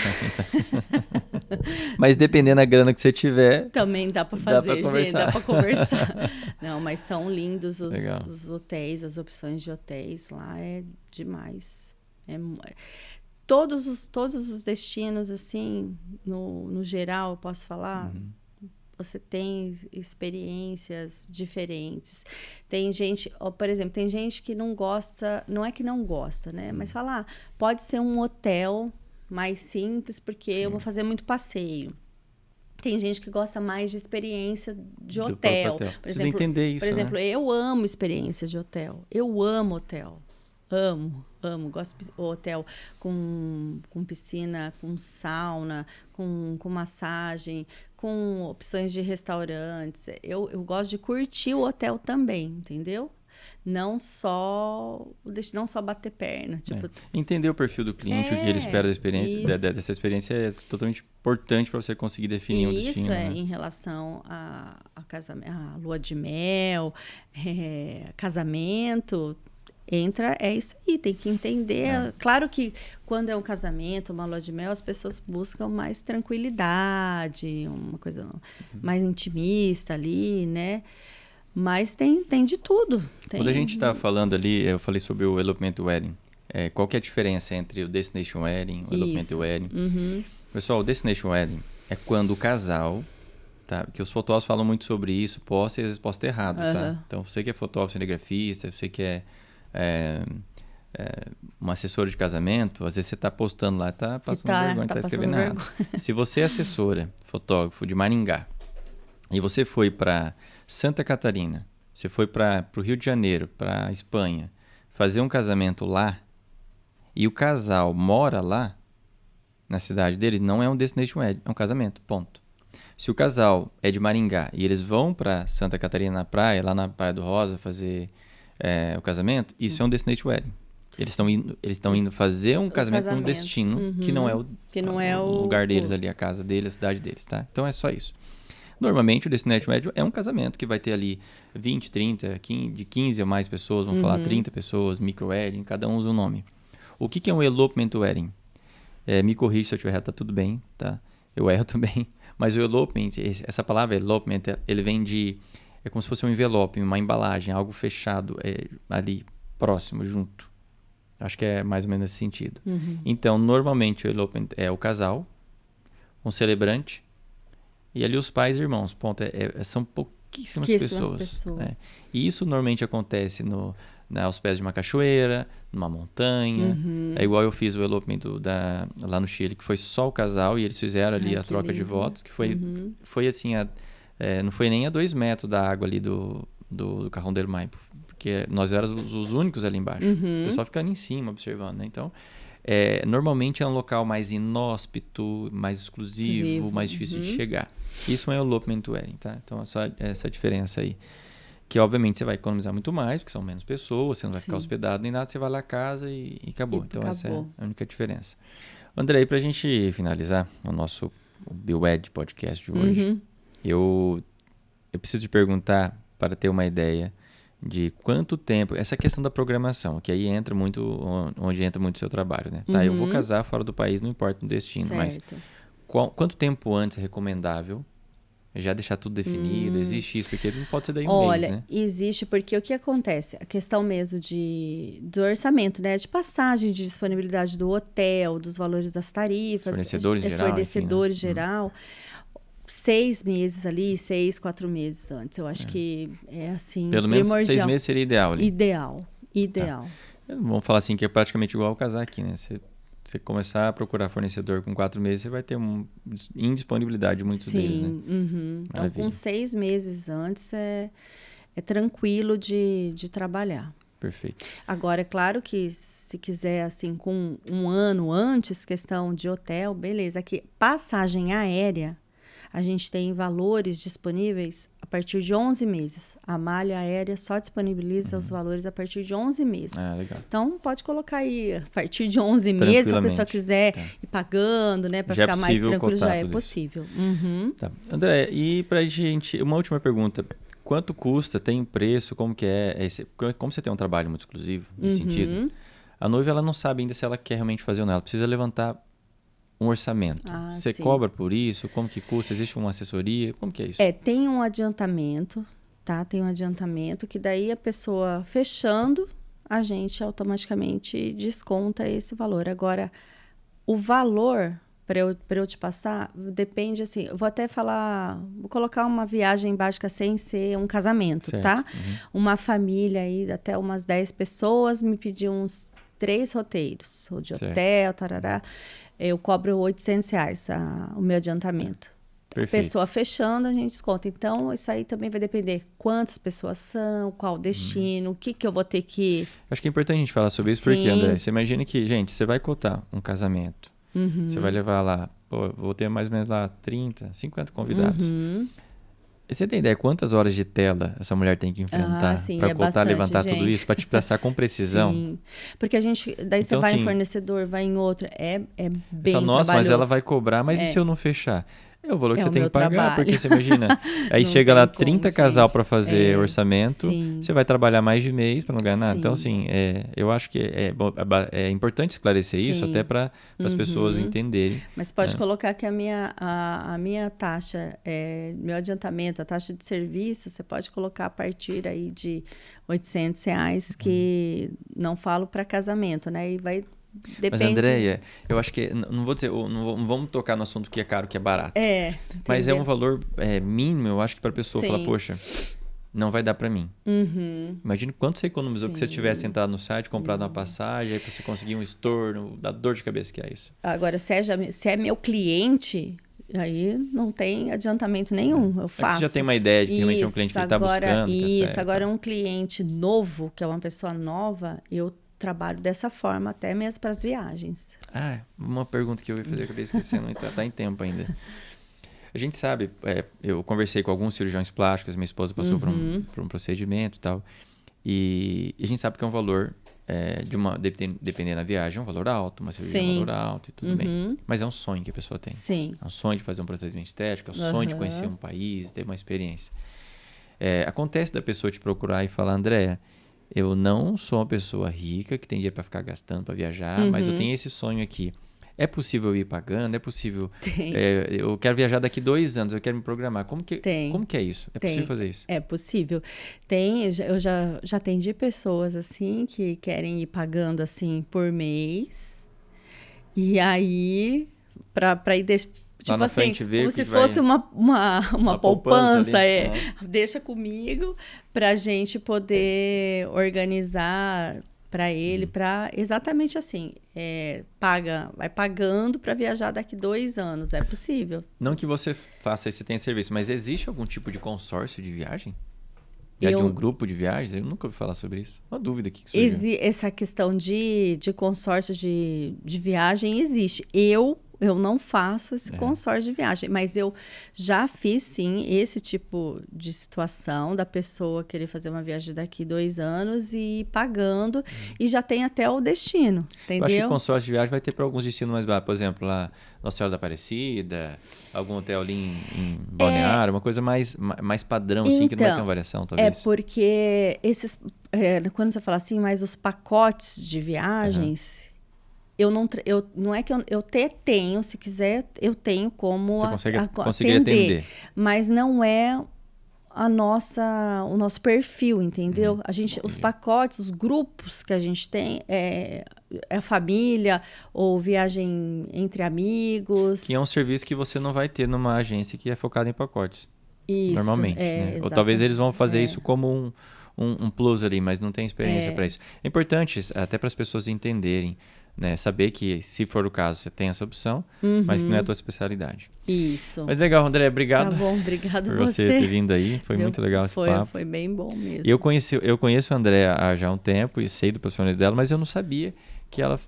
[SPEAKER 1] Mas dependendo da grana que você tiver...
[SPEAKER 2] Também dá para fazer, gente, dá para conversar. Não, mas são lindos os hotéis, as opções de hotéis lá, é demais. Todos os destinos, assim, no geral, eu posso falar... Você tem experiências diferentes. Tem gente, por exemplo, tem gente que não gosta, não é que não gosta, né? Mas fala, pode ser um hotel mais simples, porque eu vou fazer muito passeio. Tem gente que gosta mais de experiência de hotel.
[SPEAKER 1] Precisa entender isso,
[SPEAKER 2] por exemplo,
[SPEAKER 1] né?
[SPEAKER 2] Eu amo experiência de hotel. Eu amo hotel. Amo. Gosto de hotel com piscina, com sauna, com massagem, com opções de restaurantes. Eu gosto de curtir o hotel também, entendeu? Não só bater perna. Tipo...
[SPEAKER 1] Entender o perfil do cliente, o que ele espera da experiência. Dessa experiência é totalmente importante para você conseguir definir um destino.
[SPEAKER 2] Isso
[SPEAKER 1] né?
[SPEAKER 2] Em relação a lua de mel, casamento... é isso aí, tem que entender. Claro que quando é um casamento, uma lua de mel, as pessoas buscam mais tranquilidade, uma coisa mais intimista ali, né? Mas tem de tudo.
[SPEAKER 1] Quando a gente está falando ali, eu falei sobre o Elopement Wedding. Qual que é a diferença entre o Destination Wedding e o Elopement Wedding? Pessoal, o Destination Wedding é quando o casal... Tá? Porque os fotógrafos falam muito sobre isso, posta e às vezes posta errado, tá? Então, você que é fotógrafo, cinegrafista, você que é uma assessora de casamento, às vezes você está postando lá, está passando vergonha, está escrevendo errado. Se você é assessora, fotógrafo de Maringá, e você foi para Santa Catarina, você foi para o Rio de Janeiro, para Espanha, fazer um casamento lá, e o casal mora lá, na cidade deles, não é um destination wedding, é um casamento, ponto. Se o casal é de Maringá e eles vão para Santa Catarina na praia, lá na Praia do Rosa, fazer o casamento, isso é um destination wedding. Eles estão indo fazer um casamento num destino que não é o lugar deles ali, a casa deles, a cidade deles, tá? Então é só isso. Normalmente o destination wedding é um casamento que vai ter ali 20, 30, de 15 ou mais pessoas, vamos falar 30 pessoas, micro wedding, cada um usa um nome. O que é um elopement wedding? Me corrija se eu estiver errado, tá tudo bem, tá? Eu erro também. Mas o elopement, essa palavra elopement, ele vem de... É como se fosse um envelope, uma embalagem, algo fechado ali, próximo, junto. Acho que é mais ou menos nesse sentido. Então, normalmente o elopement é o casal, um celebrante, e ali os pais e irmãos. Ponto. São pouquíssimas pessoas. E isso normalmente acontece aos pés de uma cachoeira, numa montanha. É igual eu fiz o elopement lá no Chile, que foi só o casal, e eles fizeram ali a troca de votos, que foi assim, não foi nem a 2 metros da água ali do Cajón del Maipo, porque nós éramos os únicos ali embaixo. O pessoal ficando em cima, observando, né? Então, normalmente é um local mais inóspito, mais exclusivo, mais difícil de chegar. Isso é o elopement wedding, tá? Então, essa diferença aí. Que, obviamente, você vai economizar muito mais, porque são menos pessoas, você não vai ficar hospedado nem nada, você vai lá à casa e acabou. Então, essa é a única diferença. André, para a gente finalizar o nosso BioEd podcast de hoje, eu preciso te perguntar, para ter uma ideia de quanto tempo... Essa questão da programação, que aí entra muito... Onde entra muito o seu trabalho, né? Tá, eu vou casar fora do país, não importa o destino, mas quanto tempo antes é recomendável já deixar tudo definido? Existe isso? Porque não pode ser daí um mês, né?
[SPEAKER 2] Olha, existe, porque o que acontece? A questão mesmo do orçamento, né? De passagem, de disponibilidade do hotel, dos valores das tarifas.
[SPEAKER 1] Fornecedores
[SPEAKER 2] geral. 6 meses ali, 6, 4 meses antes. Eu acho que é assim,
[SPEAKER 1] pelo menos 6 meses seria ideal ali.
[SPEAKER 2] Ideal. Tá.
[SPEAKER 1] Vamos falar assim, que é praticamente igual ao casar aqui, né? Você começar a procurar fornecedor com 4 meses, você vai ter indisponibilidade de muitos deles, né?
[SPEAKER 2] Então, com 6 meses antes é tranquilo de trabalhar.
[SPEAKER 1] Perfeito.
[SPEAKER 2] Agora, é claro que se quiser, assim, com um ano antes, questão de hotel, beleza. Aqui, passagem aérea, a gente tem valores disponíveis a partir de 11 meses. A malha aérea só disponibiliza os valores a partir de 11 meses.
[SPEAKER 1] Ah, legal.
[SPEAKER 2] Então, pode colocar aí, a partir de 11 meses, se a pessoa quiser ir pagando, né, para ficar mais tranquilo, já é possível.
[SPEAKER 1] Tá. André, e pra gente, uma última pergunta. Quanto custa? Tem preço? Como que é? Como você tem um trabalho muito exclusivo nesse sentido, a noiva ela não sabe ainda se ela quer realmente fazer ou não. Ela precisa levantar um orçamento. Você cobra por isso? Como que custa? Existe uma assessoria? Como que é isso?
[SPEAKER 2] Tem um adiantamento, tá? Tem um adiantamento que daí a pessoa fechando, a gente automaticamente desconta esse valor. Agora, o valor, para eu te passar, depende assim, eu vou até falar, vou colocar uma viagem básica sem ser um casamento,
[SPEAKER 1] certo.
[SPEAKER 2] Tá? Uma família aí, até umas 10 pessoas, me pediu uns 3 roteiros, ou de hotel, tarará. Eu cobro R$800 o meu adiantamento.
[SPEAKER 1] Perfeito.
[SPEAKER 2] A pessoa fechando, a gente desconta. Então, isso aí também vai depender quantas pessoas são, qual o destino, o que eu vou ter que...
[SPEAKER 1] Acho que é importante a gente falar sobre isso, porque, André, você imagina que, gente, você vai cotar um casamento, você vai levar lá, vou ter mais ou menos lá 30, 50 convidados. Você tem ideia quantas horas de tela essa mulher tem que enfrentar para cotar, levantar tudo isso, para te passar com precisão?
[SPEAKER 2] Sim, porque a gente, daí você vai em fornecedor, vai em outro, é bem
[SPEAKER 1] falo, nossa, mas ela vai cobrar, mas e se eu não fechar? É o valor que você tem que pagar, trabalho. Porque você imagina, aí chega lá 30 casal para fazer orçamento, você vai trabalhar mais de mês para não ganhar nada. Então, assim, eu acho que é importante esclarecer isso até para as pessoas entenderem.
[SPEAKER 2] Mas pode colocar que a minha taxa, meu adiantamento, a taxa de serviço, você pode colocar a partir aí de R$800, que não falo para casamento, né? E vai... Depende.
[SPEAKER 1] Mas, Andréia, eu acho que, não vou dizer, não vamos tocar no assunto que é caro, que é barato. Mas é um valor mínimo, eu acho que para a pessoa falar, poxa, não vai dar para mim. Imagina quanto você economizou que você tivesse entrado no site, comprado uma passagem, aí você conseguir um estorno, da dor de cabeça que é isso.
[SPEAKER 2] Agora, se é meu cliente... Aí não tem adiantamento nenhum, eu faço.
[SPEAKER 1] Você já tem uma ideia de que realmente é um cliente que ele está buscando.
[SPEAKER 2] Isso, agora um cliente novo, que é uma pessoa nova, eu trabalho dessa forma, até mesmo para as viagens.
[SPEAKER 1] Uma pergunta que eu ia fazer, acabei esquecendo, está em tempo ainda. A gente sabe, eu conversei com alguns cirurgiões plásticos, minha esposa passou por um procedimento e tal, e a gente sabe que é um valor, dependendo da viagem, é um valor alto, uma cirurgia é um valor alto e tudo bem. Mas é um sonho que a pessoa tem.
[SPEAKER 2] Sim.
[SPEAKER 1] É um sonho de fazer um procedimento estético, é um sonho de conhecer um país, ter uma experiência. Acontece da pessoa te procurar e falar, Andréia, eu não sou uma pessoa rica que tem dinheiro para ficar gastando, para viajar, mas eu tenho esse sonho aqui. É possível ir pagando? É possível... eu quero viajar daqui 2 anos, eu quero me programar. Como que é isso? É possível fazer isso?
[SPEAKER 2] É possível. Eu já atendi pessoas assim que querem ir pagando assim por mês. E aí, para ir... Tipo assim, como se fosse uma poupança, deixa comigo para a gente poder organizar para ele, para exatamente assim, vai pagando para viajar daqui 2 anos, é possível.
[SPEAKER 1] Não que você faça isso, você tenha serviço, mas existe algum tipo de consórcio de viagem? De um grupo de viagens? Eu nunca ouvi falar sobre isso. Uma dúvida aqui que surgiu.
[SPEAKER 2] Essa questão de consórcio de viagem existe. Eu não faço esse consórcio de viagem, mas eu já fiz, sim, esse tipo de situação da pessoa querer fazer uma viagem daqui 2 anos e ir pagando, e já tem até o destino, entendeu?
[SPEAKER 1] Eu acho que o consórcio de viagem vai ter para alguns destinos mais baratos. Por exemplo, lá Nossa Senhora da Aparecida, algum hotel ali em Balneário, uma coisa mais padrão, assim, que não vai ter uma variação, talvez.
[SPEAKER 2] Porque quando você fala assim, mas os pacotes de viagens... não é que eu até tenho, se quiser, eu tenho como
[SPEAKER 1] você conseguiria atender.
[SPEAKER 2] Mas não é o nosso perfil, entendeu? Os pacotes, os grupos que a gente tem é a família ou viagem entre amigos.
[SPEAKER 1] Que é um serviço que você não vai ter numa agência que é focada em pacotes.
[SPEAKER 2] Isso,
[SPEAKER 1] normalmente, né? Ou talvez eles vão fazer isso como um plus ali, mas não tem experiência para isso. É importante, até para as pessoas entenderem. né, saber que, se for o caso, você tem essa opção, mas que não é a tua especialidade.
[SPEAKER 2] Isso.
[SPEAKER 1] Mas legal, André, obrigado.
[SPEAKER 2] Tá bom, obrigado
[SPEAKER 1] por você ter vindo aí. Foi muito legal esse papo.
[SPEAKER 2] Foi bem bom mesmo.
[SPEAKER 1] Eu conheço a André há já um tempo e sei do posicionamento dela, mas eu não sabia que ela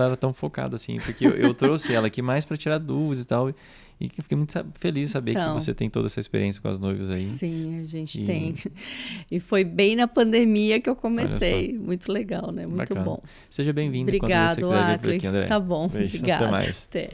[SPEAKER 1] era tão focada assim, porque eu trouxe ela aqui mais para tirar dúvidas e tal. E que fiquei muito feliz de saber que você tem toda essa experiência com as noivas aí.
[SPEAKER 2] Sim, a gente tem. E foi bem na pandemia que eu comecei. Muito legal, né? Muito bacana. Bom.
[SPEAKER 1] Seja bem-vindo.
[SPEAKER 2] Obrigado,
[SPEAKER 1] quando você quiser vir por aqui, André.
[SPEAKER 2] Tá bom.
[SPEAKER 1] Beijo.
[SPEAKER 2] Obrigada.
[SPEAKER 1] Até mais.
[SPEAKER 2] Até.